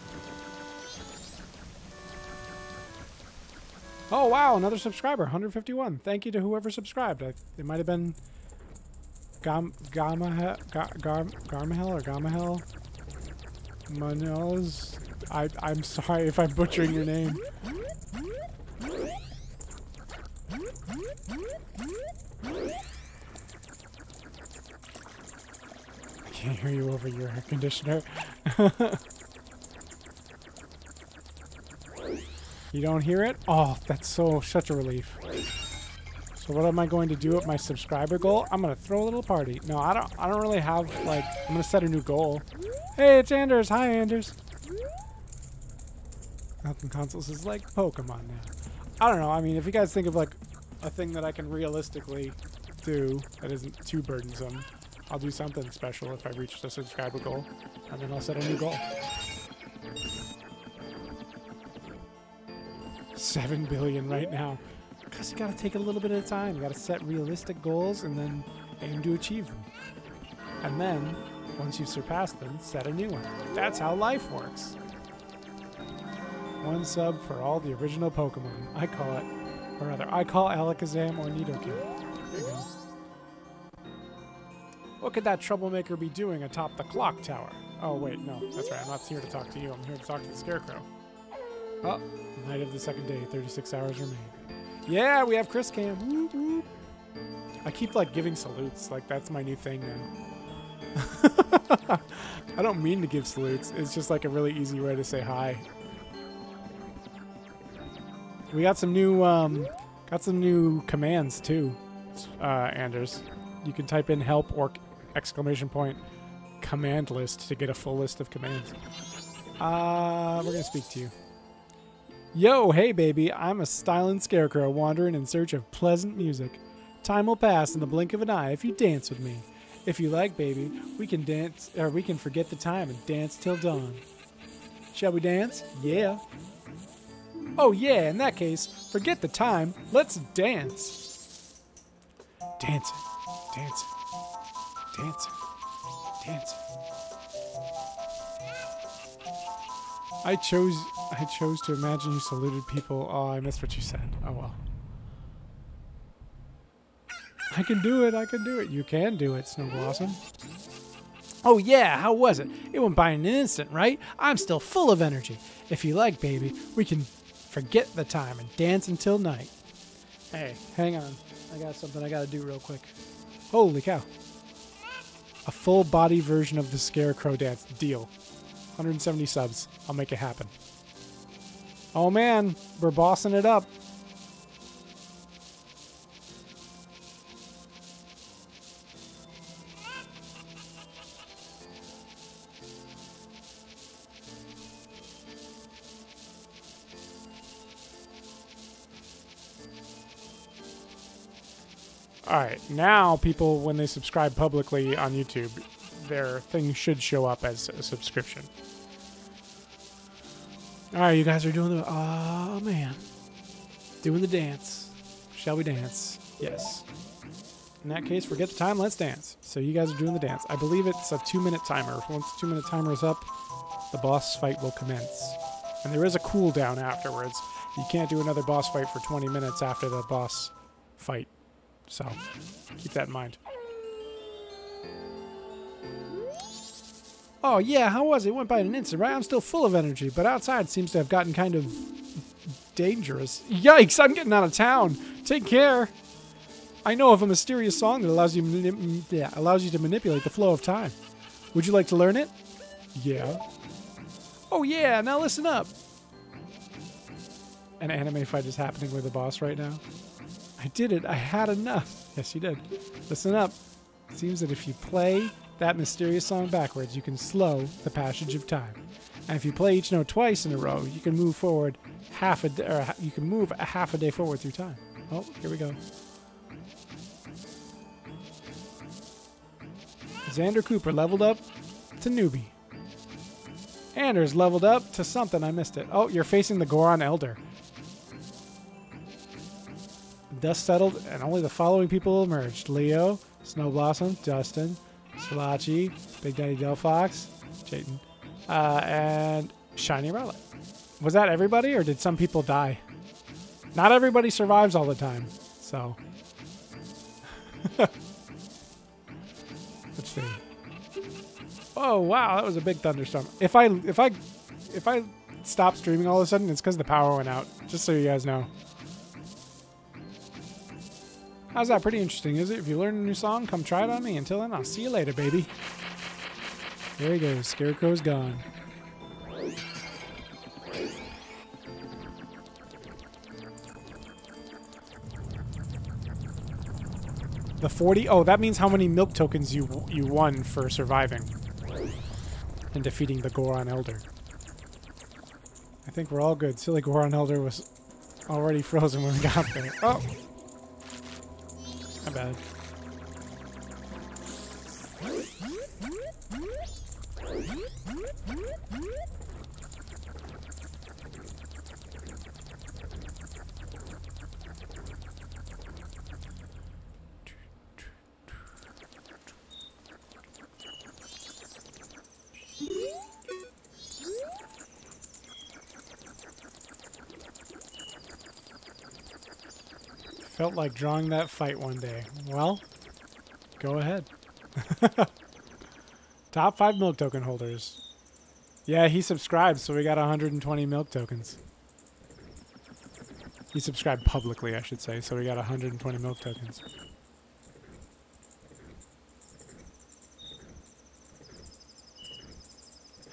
Oh wow, another subscriber, 151. Thank you to whoever subscribed. It might have been Garmahel or Gamahel Munoz. I'm sorry if I'm butchering your name. I can't hear you over your air conditioner. You don't hear it? Oh, that's such a relief. So what am I going to do with my subscriber goal? I'm gonna throw a little party. No, I don't really have like I'm gonna set a new goal. Hey, it's Anders. Hi, Anders. Milk and Consoles is like Pokemon now. I don't know. I mean, if you guys think of like a thing that I can realistically do that isn't too burdensome, I'll do something special if I reach the subscriber goal, and then I'll set a new goal. 7 billion right now. Because you gotta take a little bit at a time. You gotta set realistic goals and then aim to achieve them. And then, once you've surpassed them, set a new one. That's how life works. 1 sub for all the original Pokemon. I call it, or rather, I call Alakazam or Nidoking. There you go. What could that troublemaker be doing atop the clock tower? Oh wait, no, that's right. I'm not here to talk to you. I'm here to talk to the Scarecrow. Oh, night of the second day. 36 hours remain. Yeah, we have Chris Cam. Whoop, whoop. I keep like giving salutes. Like that's my new thing now. I don't mean to give salutes. It's just like a really easy way to say hi. We got some new commands too, Anders. You can type in help or exclamation point command list to get a full list of commands. We're gonna speak to you. Yo, hey baby, I'm a styling scarecrow wandering in search of pleasant music. Time will pass in the blink of an eye if you dance with me. If you like, baby, we can dance, or we can forget the time and dance till dawn. Shall we dance? Yeah. Oh yeah, in that case, forget the time, let's dance. Dancing, dancing, dancing, dancing. I chose to imagine you saluted people. Oh, I missed what you said. Oh well. I can do it. I can do it. You can do it, Snow Blossom. Oh yeah, how was it? It went by in an instant, right? I'm still full of energy. If you like, baby, we can forget the time and dance until night. Hey, hang on. I got something I gotta do real quick. Holy cow. A full body version of the Scarecrow dance. Deal. 170 subs. I'll make it happen. Oh man, we're bossing it up. Alright, now people, when they subscribe publicly on YouTube, their thing should show up as a subscription. Alright, you guys are doing the... Oh, man. Doing the dance. Shall we dance? Yes. In that case, forget the time, let's dance. So you guys are doing the dance. I believe it's a 2-minute timer. Once the 2-minute timer is up, the boss fight will commence. And there is a cooldown afterwards. You can't do another boss fight for 20 minutes after the boss fight. So, keep that in mind. Oh yeah, how was it? It went by in an instant, right? I'm still full of energy, but outside seems to have gotten kind of dangerous. Yikes, I'm getting out of town. Take care. I know of a mysterious song that allows you to manipulate the flow of time. Would you like to learn it? Yeah. Oh yeah, now listen up. An anime fight is happening with the boss right now. I did it. I had enough. Yes, you did. Listen up. It seems that if you play that mysterious song backwards, you can slow the passage of time. And if you play each note twice in a row, you can move forward half a day, or you can move a half a day forward through time. Oh, here we go. Xander Cooper leveled up to newbie. Anders leveled up to something. I missed it. Oh, you're facing the Goron Elder. Dust settled, and only the following people emerged. Leo, Snow Blossom, Dustin, Slachi, Big Daddy Delphox, Jayden, and Shiny Relic. Was that everybody, or did some people die? Not everybody survives all the time, so... Let's see. Oh, wow, that was a big thunderstorm. If I stop streaming all of a sudden, it's because the power went out, just so you guys know. How's that? Pretty interesting, is it? If you learn a new song, come try it on me. Until then, I'll see you later, baby. There he goes. Scarecrow's gone. The 40? Oh, that means how many milk tokens you won for surviving and defeating the Goron Elder. I think we're all good. Silly Goron Elder was already frozen when we got there. Oh! My bad. Felt like drawing that fight one day. Well, go ahead. Top 5 milk token holders. Yeah, he subscribed, so we got 120 milk tokens. He subscribed publicly, I should say, so we got 120 milk tokens.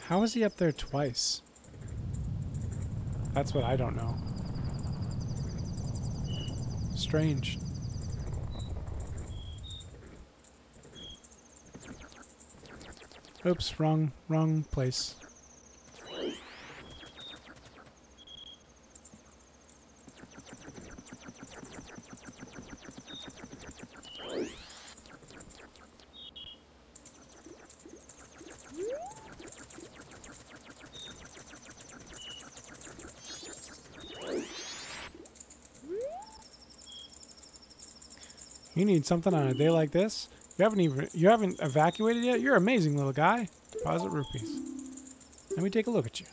How is he up there twice? That's what I don't know. Strange. Oops, wrong place. You need something on a day like this? You haven't evacuated yet? You're an amazing little guy. Deposit rupees. Let me take a look at you.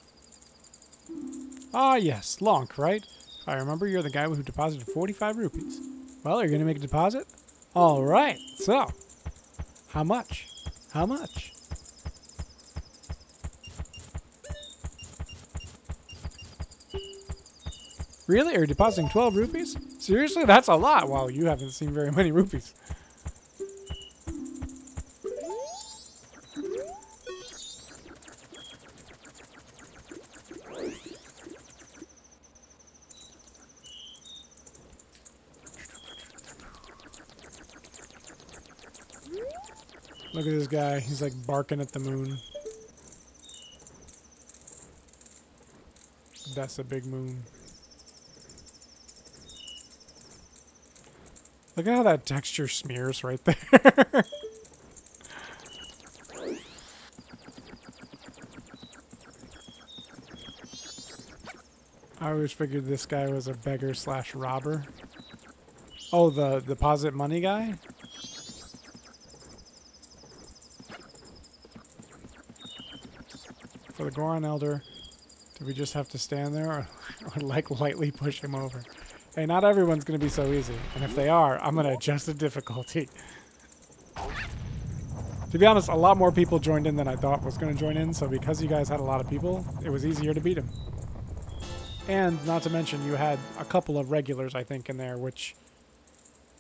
Ah, yes, Lonk, right? I remember you're the guy who deposited 45 rupees. Well, are you going to make a deposit? All right, so, how much? How much? Really? Are you depositing 12 rupees? Seriously? That's a lot. Wow, you haven't seen very many rupees. Look at this guy. He's like barking at the moon. That's a big moon. Look at how that texture smears right there. I always figured this guy was a beggar slash robber. Oh, the deposit money guy? For the Goron Elder, do we just have to stand there or like lightly push him over? Hey, not everyone's going to be so easy. And if they are, I'm going to adjust the difficulty. To be honest, a lot more people joined in than I thought was going to join in. So because you guys had a lot of people, it was easier to beat him. And not to mention, you had a couple of regulars, I think, in there, which,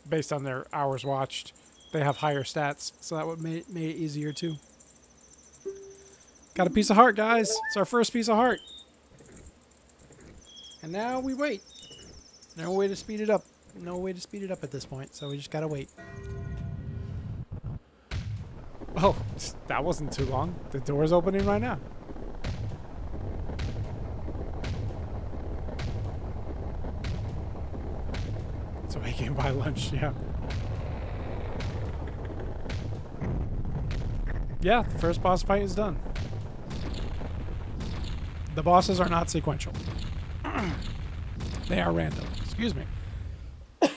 based on their hours watched, they have higher stats. So that would make it easier too. Got a piece of heart, guys. It's our first piece of heart. And now we wait. No way to speed it up. No way to speed it up at this point, so we just gotta wait. Oh, that wasn't too long. The door's opening right now. So we can buy lunch, yeah. Yeah, the first boss fight is done. The bosses are not sequential. They are random. Excuse me.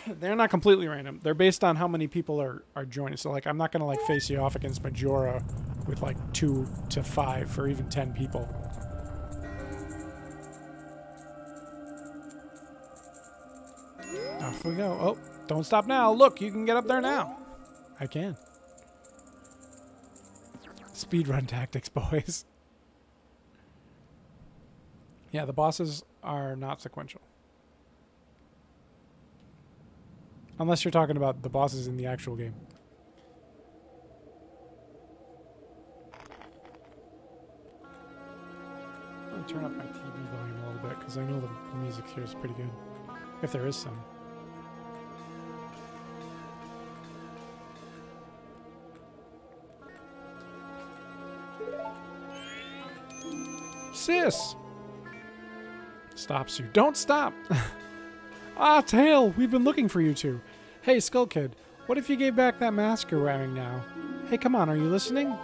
They're not completely random. They're based on how many people are joining. So, like, I'm not going to, like, face you off against Majora with, like, 2 to 5 or even 10 people. Off we go. Oh, don't stop now. Look, you can get up there now. I can. Speedrun tactics, boys. Yeah, the bosses are not sequential. Unless you're talking about the bosses in the actual game. I'm going to turn up my TV volume a little bit because I know the music here is pretty good. If there is some. Sis! Stops you. Don't stop! Ah, Tail! We've been looking for you two. Hey, Skull Kid, what if you gave back that mask you're wearing now? Hey, come on, are you listening?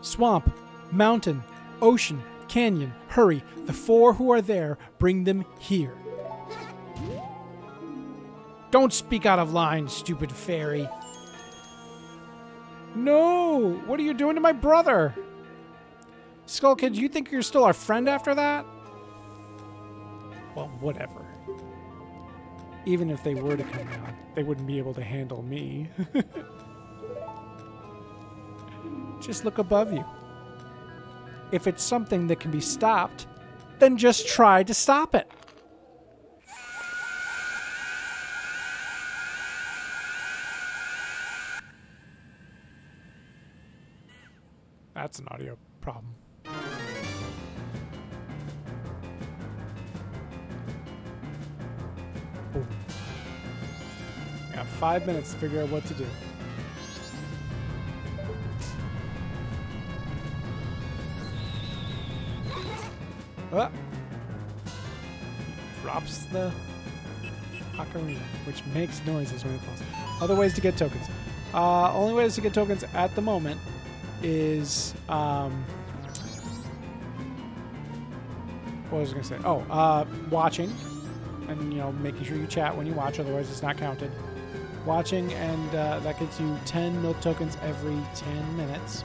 Swamp, mountain, ocean, canyon, hurry. The 4 who are there, bring them here. Don't speak out of line, stupid fairy. No! What are you doing to my brother? Skull Kid, do you think you're still our friend after that? Well, whatever. Even if they were to come down, they wouldn't be able to handle me. Just look above you. If it's something that can be stopped, then just try to stop it. That's an audio problem. Boom. Got 5 minutes to figure out what to do. Drops the ocarina, which makes noises when it falls. Other ways to get tokens. Only ways to get tokens at the moment is what was I gonna say? Oh, watching, and making sure you chat when you watch. Otherwise, it's not counted. Watching, and that gets you 10 milk tokens every 10 minutes.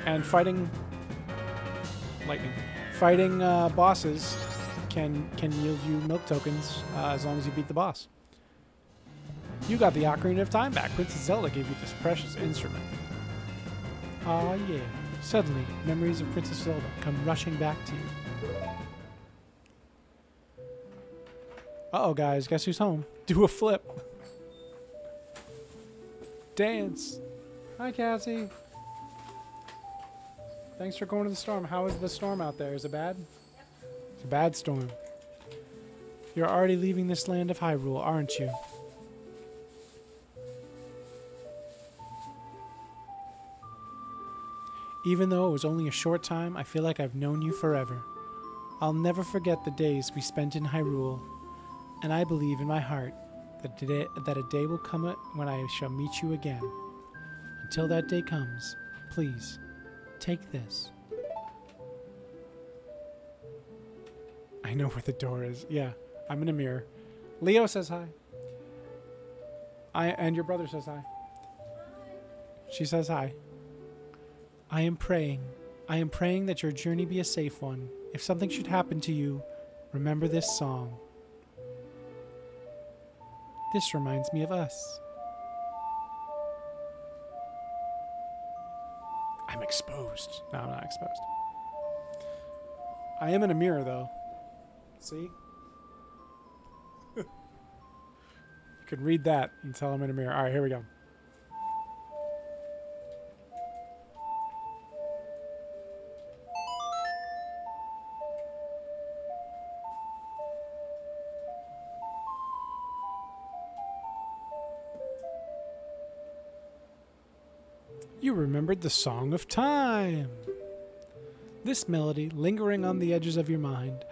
And fighting bosses can yield you milk tokens as long as you beat the boss. You got the Ocarina of Time back. Princess Zelda gave you this precious instrument. Aw, yeah. Suddenly, memories of Princess Zelda come rushing back to you. Uh-oh, guys. Guess who's home? Do a flip. Dance. Hi, Cassie. Thanks for going to the storm. How is the storm out there? Is it bad? Yep. It's a bad storm. You're already leaving this land of Hyrule, aren't you? Even though it was only a short time, I feel like I've known you forever. I'll never forget the days we spent in Hyrule, and I believe in my heart that a day will come when I shall meet you again. Until that day comes, please, take this. I know where the door is. Yeah, I'm in a mirror. Leo says hi. And your brother says hi. She says hi. I am praying that your journey be a safe one. If something should happen to you, remember this song. This reminds me of us. I'm exposed. No, I'm not exposed. I am in a mirror, though. See? You can read that until I'm in a mirror. All right, here we go. You remembered the Song of Time. This melody, lingering on the edges of your mind,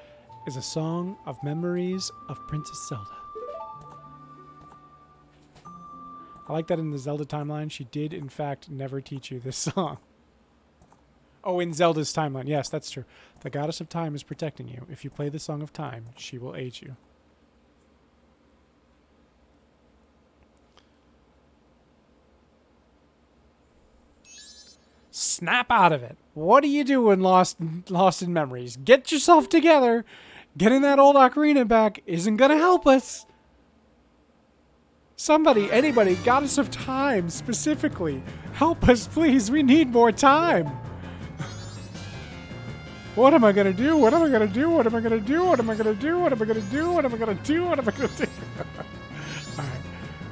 is a song of memories of Princess Zelda. I like that in the Zelda timeline, she did, in fact, never teach you this song. Oh, in Zelda's timeline. Yes, that's true. The Goddess of Time is protecting you. If you play the Song of Time, she will aid you. Snap out of it. What are you doing, Lost in Memories? Get yourself together. Getting that old ocarina back isn't going to help us. Somebody, anybody, Goddess of Time specifically, help us, please. We need more time. What am I going to do? What am I going to do? What am I going to do? What am I going to do? What am I going to do? What am I going to do? What am I going to do? All right.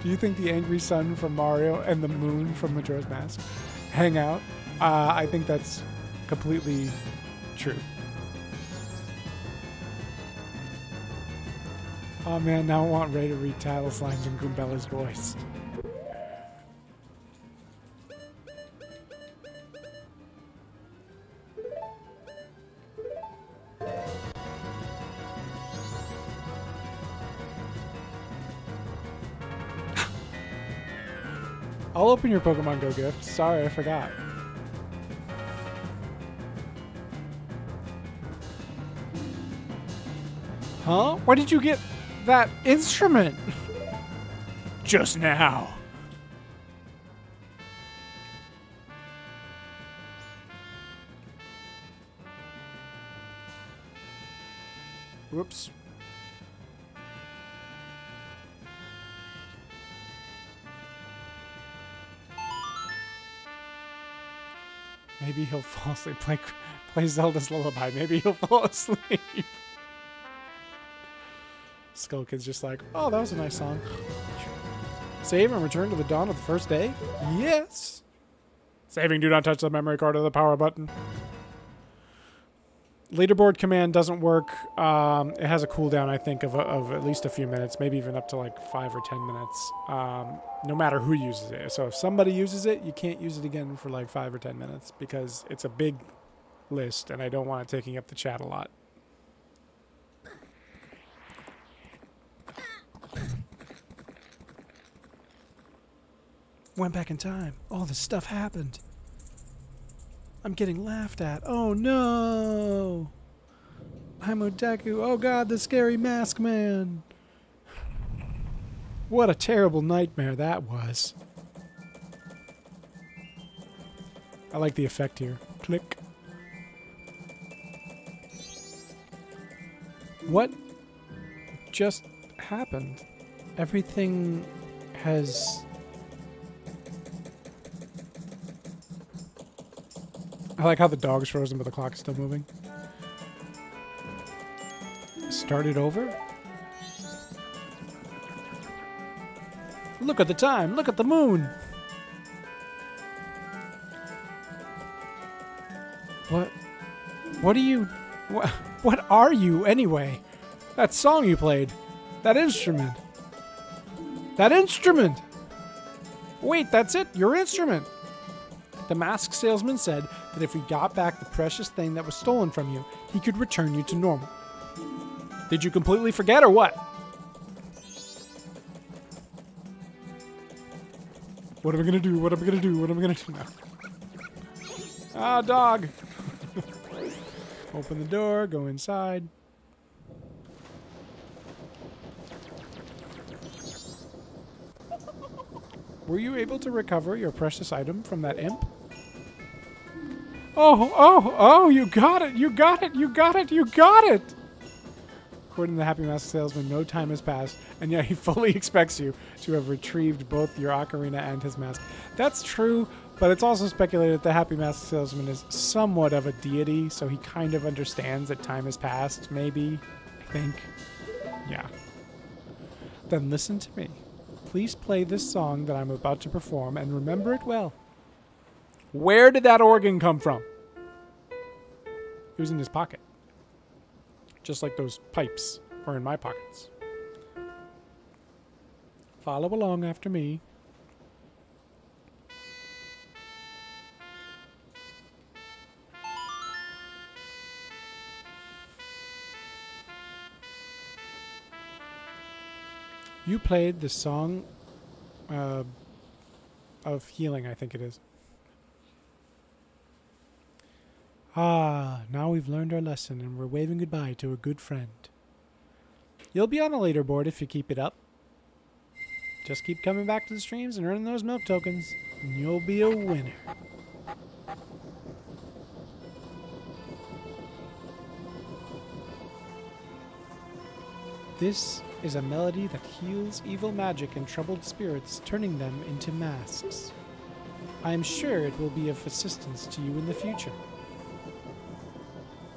Do you think the angry sun from Mario and the moon from Majora's Mask hang out? I think that's completely true. Oh man, now I want Ray to read Tattle's lines in Goombella's voice. I'll open your Pokemon Go gift. Sorry, I forgot. Huh? Where did you get that instrument? Just now. Whoops. Maybe he'll fall asleep. Play Zelda's Lullaby. Maybe he'll fall asleep. Skull Kid's just like, oh, that was a nice song. Save and return to the dawn of the first day? Yes! Saving, do not touch the memory card or the power button. Leaderboard command doesn't work. It has a cooldown, I think, of at least a few minutes, maybe even up to like 5 or 10 minutes, no matter who uses it. So if somebody uses it, you can't use it again for like 5 or 10 minutes because it's a big list and I don't want it taking up the chat a lot. Went back in time. All this stuff happened. I'm getting laughed at. Oh no! I'm Odeku. Oh god, the scary mask man. What a terrible nightmare that was. I like the effect here. Click. What just happened? Everything has... I like how the dog's frozen, but the clock's still moving. Started over? Look at the time! Look at the moon! What are you... What are you, anyway? That song you played. That instrument. That instrument! Wait, that's it? Your instrument! The mask salesman said that if we got back the precious thing that was stolen from you, he could return you to normal. Did you completely forget or what? What am I gonna do? What am I gonna do? What am I gonna do now? Ah, dog! Open the door, go inside. Were you able to recover your precious item from that imp? Oh, you got it! You got it! You got it! You got it! According to the Happy Mask salesman, no time has passed, and yet he fully expects you to have retrieved both your ocarina and his mask. That's true, but it's also speculated that the Happy Mask salesman is somewhat of a deity, so he kind of understands that time has passed, maybe. I think. Yeah. Then listen to me. Please play this song that I'm about to perform, and remember it well. Where did that organ come from? It was in his pocket. Just like those pipes are in my pockets. Follow along after me. You played the song of healing, I think it is. Ah, now we've learned our lesson and we're waving goodbye to a good friend. You'll be on a leaderboard if you keep it up. Just keep coming back to the streams and earning those milk tokens, and you'll be a winner. This is a melody that heals evil magic and troubled spirits, turning them into masks. I am sure it will be of assistance to you in the future.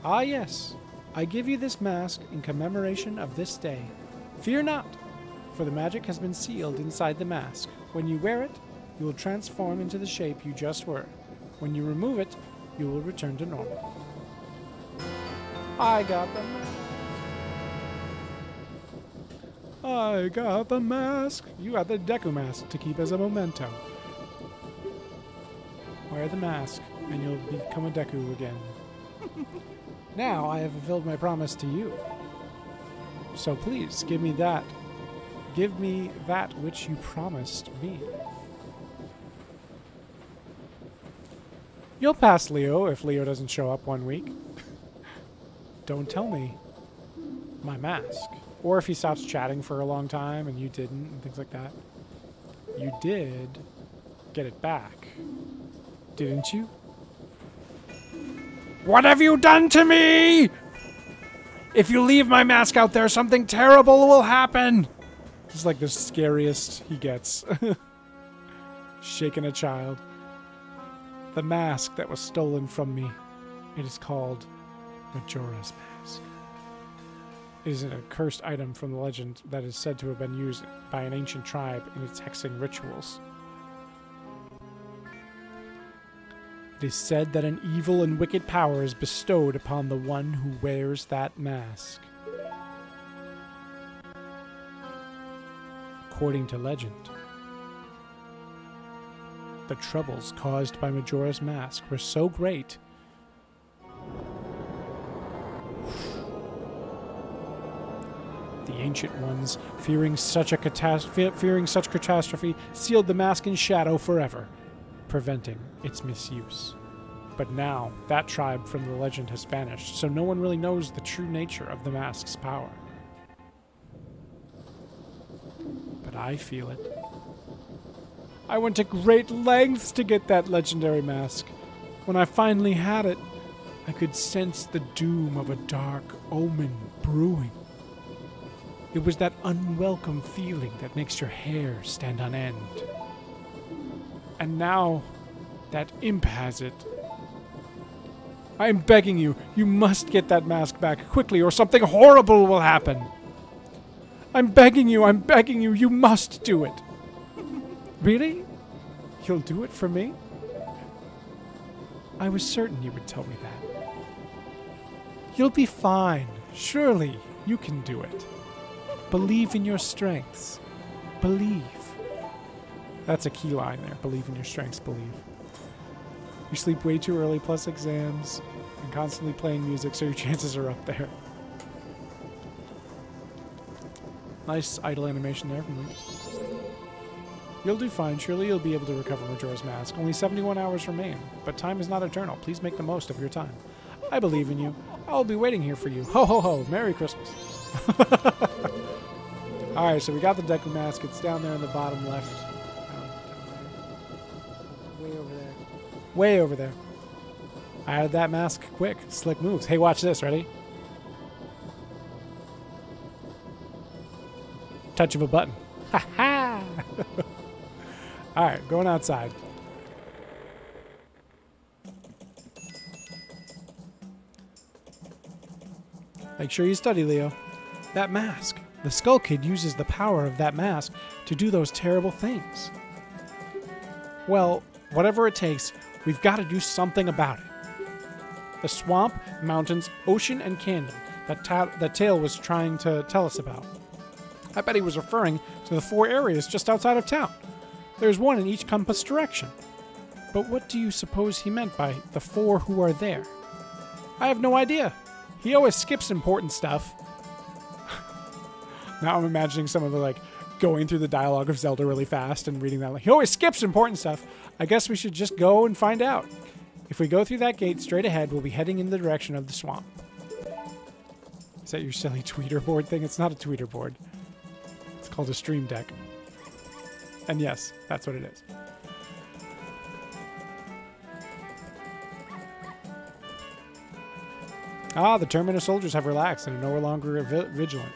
Ah yes, I give you this mask in commemoration of this day. Fear not, for the magic has been sealed inside the mask. When you wear it, you will transform into the shape you just were. When you remove it, you will return to normal. I got the mask. I got the mask. You got the Deku mask to keep as a memento. Wear the mask, and you'll become a Deku again. Now I have fulfilled my promise to you. So please, give me that. Give me that which you promised me. You'll pass Leo if Leo doesn't show up 1 week. Don't tell me. My mask. Or if he stops chatting for a long time and you didn't, and things like that. You did get it back, didn't you? What have you done to me? If you leave my mask out there, something terrible will happen. It's like the scariest he gets. Shaking a child. The mask that was stolen from me. It is called Majora's mask. It is a cursed item from the legend that is said to have been used by an ancient tribe in its hexing rituals. It is said that an evil and wicked power is bestowed upon the one who wears that mask. According to legend, the troubles caused by Majora's mask were so great the ancient ones, fearing such catastrophe, sealed the mask in shadow forever, preventing its misuse. But now, that tribe from the legend has vanished, so no one really knows the true nature of the mask's power. But I feel it. I went to great lengths to get that legendary mask. When I finally had it, I could sense the doom of a dark omen brewing. It was that unwelcome feeling that makes your hair stand on end. And now, that imp has it. I am begging you, you must get that mask back quickly or something horrible will happen. I'm begging you, you must do it. Really? You'll do it for me? I was certain you would tell me that. You'll be fine. Surely, you can do it. Believe in your strengths. Believe. That's a key line there. Believe in your strengths. Believe. You sleep way too early, plus exams, and constantly playing music, so your chances are up there. Nice idle animation there from me. You'll do fine. Surely you'll be able to recover Majora's Mask. Only 71 hours remain, but time is not eternal. Please make the most of your time. I believe in you. I'll be waiting here for you. Ho, ho, ho. Merry Christmas. Alright, so we got the Deku Mask. It's down there in the bottom left. Way over there. Way over there. I added that mask quick. Slick moves. Hey, watch this. Ready? Touch of a button. Ha ha! Alright, going outside. Make sure you study, Leo. That mask. The Skull Kid uses the power of that mask to do those terrible things. Well, whatever it takes, we've got to do something about it. The swamp, mountains, ocean, and canyon that Tail was trying to tell us about. I bet he was referring to the 4 areas just outside of town. There's one in each compass direction. But what do you suppose he meant by the 4 who are there? I have no idea. He always skips important stuff. Now I'm imagining some of the, like, going through the dialogue of Zelda really fast and reading that. Like, he always skips important stuff. I guess we should just go and find out. If we go through that gate straight ahead, we'll be heading in the direction of the swamp. Is that your silly tweeter board thing? It's not a tweeter board. It's called a stream deck. And yes, that's what it is. Ah, the Termina soldiers have relaxed and are no longer vigilant.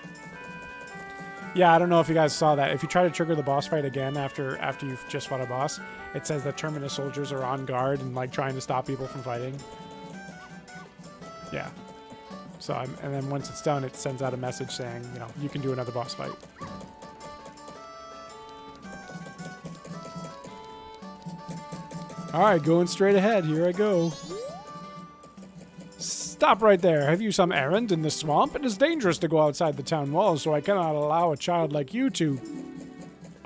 Yeah, I don't know if you guys saw that. If you try to trigger the boss fight again after you've just fought a boss, it says that Termina soldiers are on guard and like trying to stop people from fighting. Yeah. So and then once it's done, it sends out a message saying, you know, you can do another boss fight. All right, going straight ahead. Here I go. Stop right there. Have you some errand in the swamp? It is dangerous to go outside the town walls, so I cannot allow a child like you to...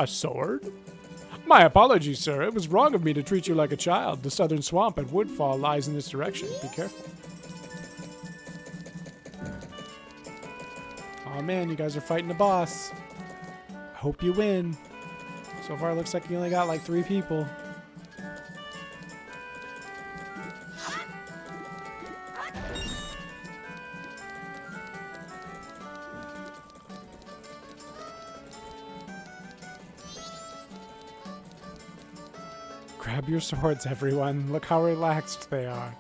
A sword? My apologies, sir. It was wrong of me to treat you like a child. The southern swamp at Woodfall lies in this direction. Be careful. Oh man, you guys are fighting a boss. I hope you win. So far, it looks like you only got like 3 people. Grab your swords, everyone. Look how relaxed they are.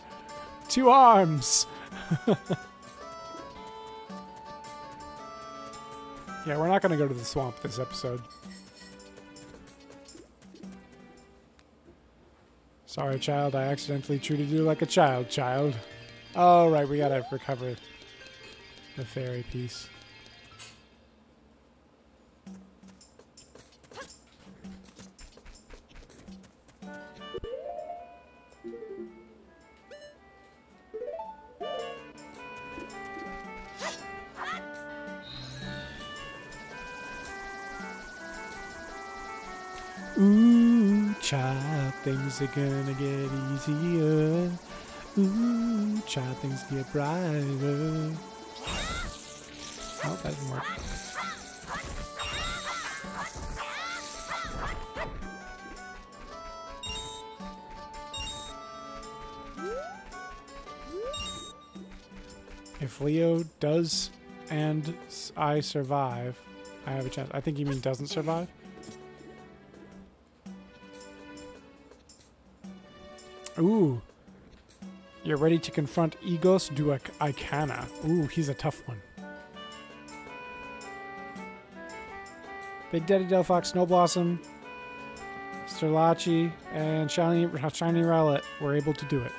2 arms! Yeah, we're not going to go to the swamp this episode. Sorry, child. I accidentally treated you like a child. Oh, right. We got to recover the fairy piece. Ooh, child, things are gonna get easier. Ooh, child, things get brighter. Oh, that didn't work. If Leo does and I survive, I have a chance. I think you mean doesn't survive. Ooh, You're ready to confront Egos Icana. Ooh, he's a tough one. Big Daddy Delphox, Snow Blossom, Sterlachi, and Shiny Rowlet were able to do it.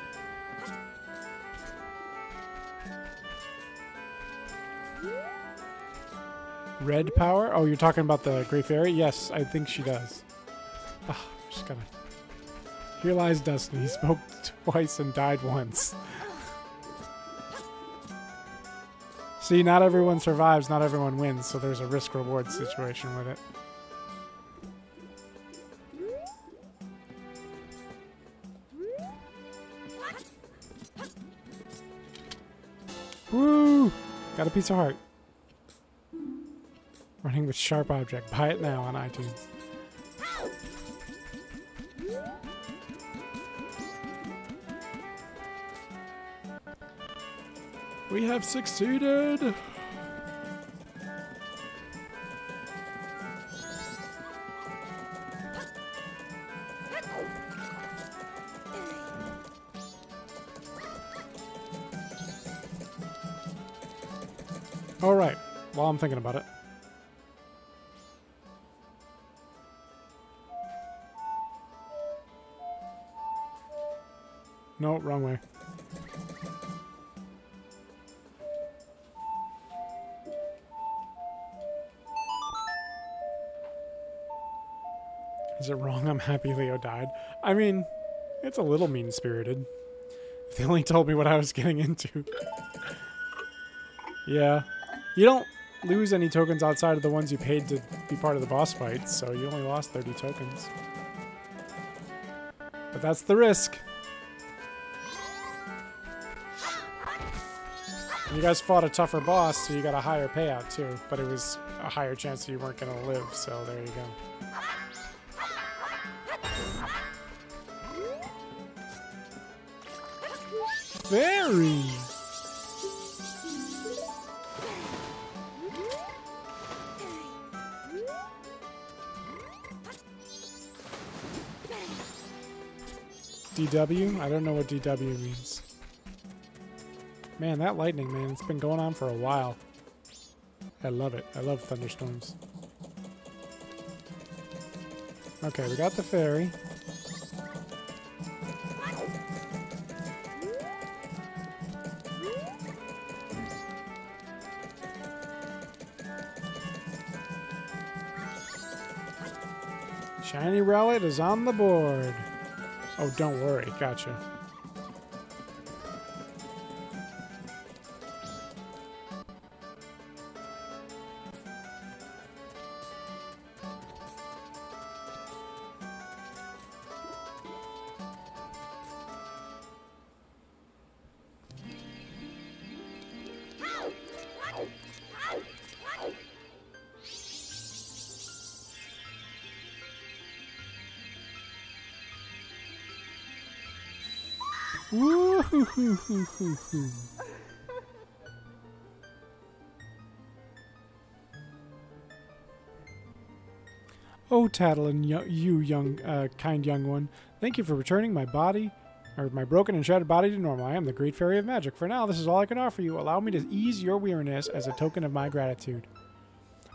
Red power? Oh, you're talking about the Great Fairy? Yes, I think she does. Oh, just gotta... Here lies Dustin. He spoke twice and died once. See, not everyone survives, not everyone wins, so there's a risk-reward situation with it. Woo! Got a piece of heart. Running with Sharp Object. Buy it now on iTunes. We have succeeded! Alright, while I'm thinking about it. No, wrong way. Is it wrong I'm happy Leo died? I mean, it's a little mean-spirited. If they only told me what I was getting into. Yeah. You don't lose any tokens outside of the ones you paid to be part of the boss fight, so you only lost 30 tokens. But that's the risk. You guys fought a tougher boss, so you got a higher payout too, but it was a higher chance that you weren't going to live, so there you go. Fairy! DW? I don't know what DW means. Man, that lightning, man, it's been going on for a while. I love it. I love thunderstorms. Okay, we got the fairy. Shiny Rowlet is on the board. Oh, don't worry. Gotcha. Woo-hoo-hoo-hoo-hoo-hoo. Oh, Tattle and you young, kind young one. Thank you for returning my body, or my broken and shattered body to normal. I am the Great Fairy of Magic. For now, this is all I can offer you. Allow me to ease your weariness as a token of my gratitude.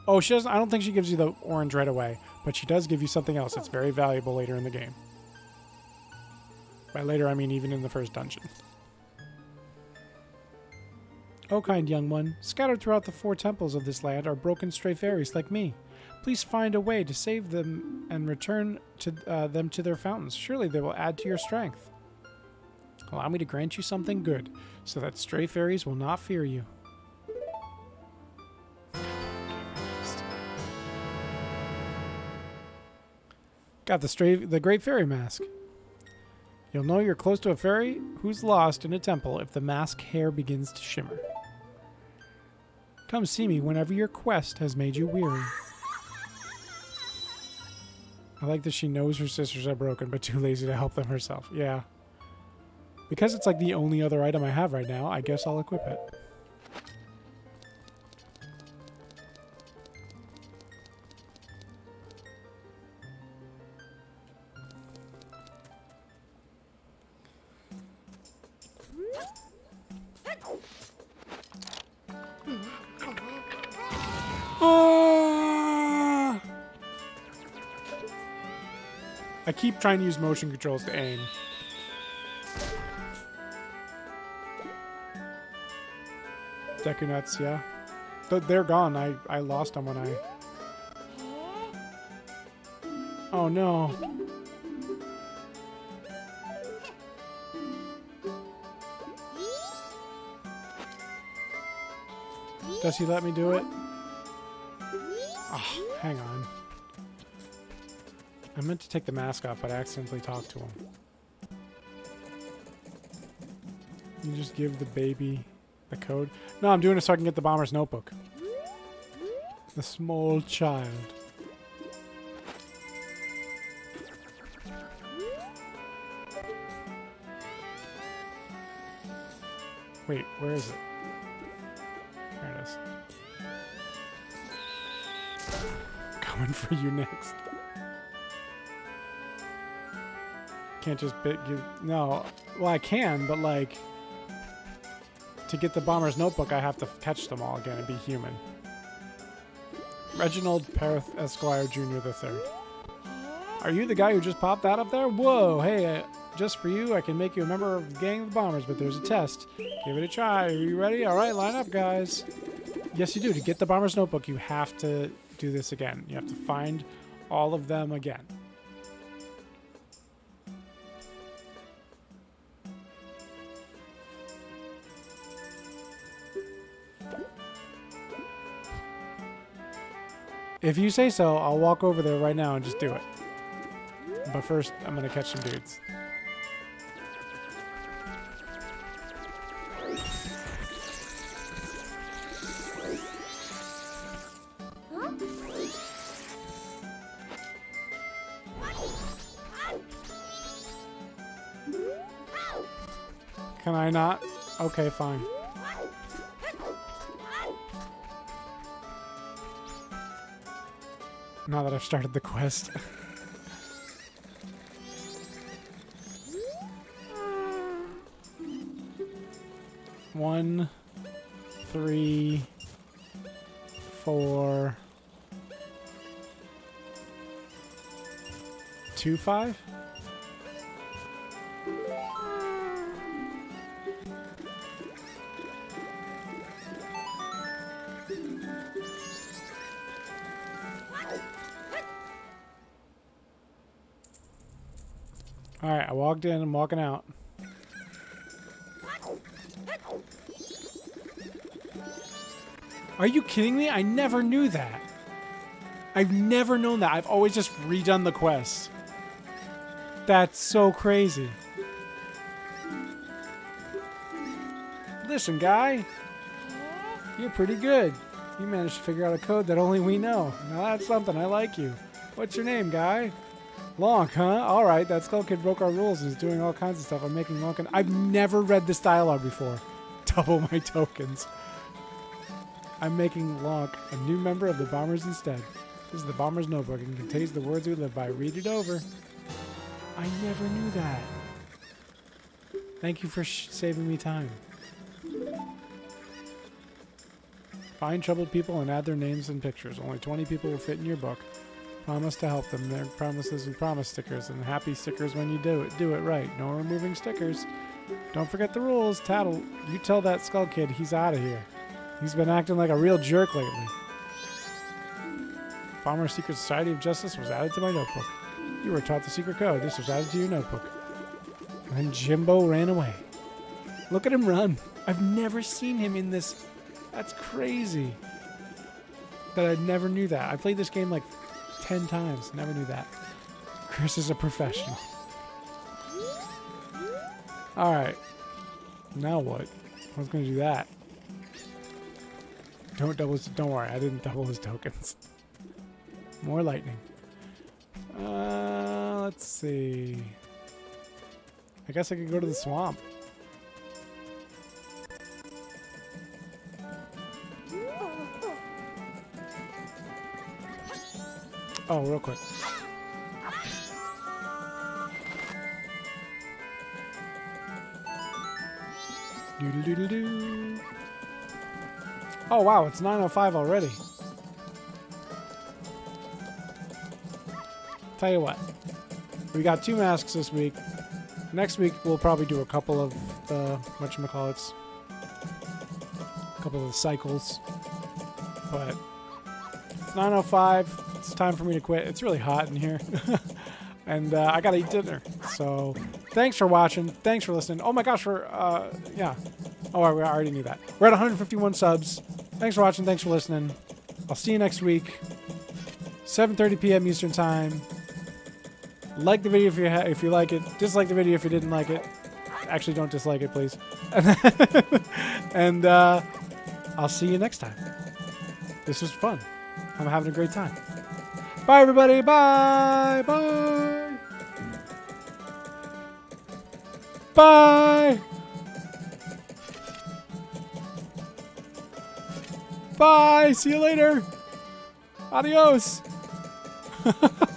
Oh, she doesn't. I don't think she gives you the orange right away, but she does give you something else that's very valuable later in the game. By later, I mean even in the first dungeon. Oh, kind young one, scattered throughout the 4 temples of this land are broken stray fairies like me. Please find a way to save them and return to them to their fountains. Surely they will add to your strength. Allow me to grant you something good, so that stray fairies will not fear you. Got the Great Fairy Mask. You'll know you're close to a fairy who's lost in a temple if the mask hair begins to shimmer. Come see me whenever your quest has made you weary. I like that she knows her sisters are broken, but too lazy to help them herself. Yeah. Because it's like the only other item I have right now, I guess I'll equip it. Ah! I keep trying to use motion controls to aim. Deku nuts, yeah. They're gone. I lost them when I... Oh no. Does he let me do it? Oh, hang on. I meant to take the mask off, but I accidentally talked to him. You just give the baby the code? No, I'm doing it so I can get the bomber's notebook. The small child. Wait, where is it? There it is. Coming for you next. Can't just give... No. Well, I can, but like... To get the bomber's notebook, I have to catch them all again and be human. Reginald Perth Esquire Jr. III. Are you the guy who just popped that up there? Whoa, hey, just for you, I can make you a member of the gang of bombers, but there's a test. Give it a try. Are you ready? All right, line up, guys. Yes, you do. To get the bomber's notebook, you have to do this again. You have to find all of them again. If you say so, I'll walk over there right now and just do it. But first, I'm going to catch some dudes. Can I not? Okay, fine. Now that I've started the quest. 1, 3, 4, 2, 5. All right, I walked in. I'm walking out. Are you kidding me? I never knew that. I've never known that. I've always just redone the quest. That's so crazy. Listen, guy. You're pretty good. You managed to figure out a code that only we know. Now that's something. I like you. What's your name, guy? Long, huh? Alright, that Skull Kid broke our rules and is doing all kinds of stuff. I'm making Long. I've never read this dialogue before. Double my tokens. I'm making Lonk a new member of the Bombers instead. This is the Bomber's Notebook and contains the words we live by. Read it over. I never knew that. Thank you for saving me time. Find troubled people and add their names and pictures. Only 20 people will fit in your book. Promise to help them. Their promises and promise stickers and happy stickers when you do it. Do it right. No removing stickers. Don't forget the rules. Tattle, you tell that Skull Kid he's out of here. He's been acting like a real jerk lately. Bomber Secret Society of Justice was added to my notebook. You were taught the secret code. This was added to your notebook. And then Jimbo ran away. Look at him run. I've never seen him in this. That's crazy. That I never knew that. I played this game like 10 times. Never knew that. Chris is a professional. Alright. Now what? I was going to do that. Don't worry, I didn't double his tokens. More lightning. Let's see. I guess I could go to the swamp. Oh, real quick. Doodle-doodle-doo. Oh, wow. It's 9:05 already. Tell you what. We got 2 masks this week. Next week, we'll probably do a couple of the, whatchamacallits, a couple of the cycles. But it's 9:05. It's time for me to quit. It's really hot in here. And I gotta eat dinner. So thanks for watching. Thanks for listening. Oh my gosh, yeah. Oh, I already knew that. We're at 151 subs. Thanks for watching. Thanks for listening. I'll see you next week. 7:30 p.m. Eastern Time. Like the video if you like it. Dislike the video if you didn't like it. Actually, don't dislike it, please. And I'll see you next time. This was fun. I'm having a great time. Bye, everybody. Bye. Bye. Bye. Bye. See you later. Adios.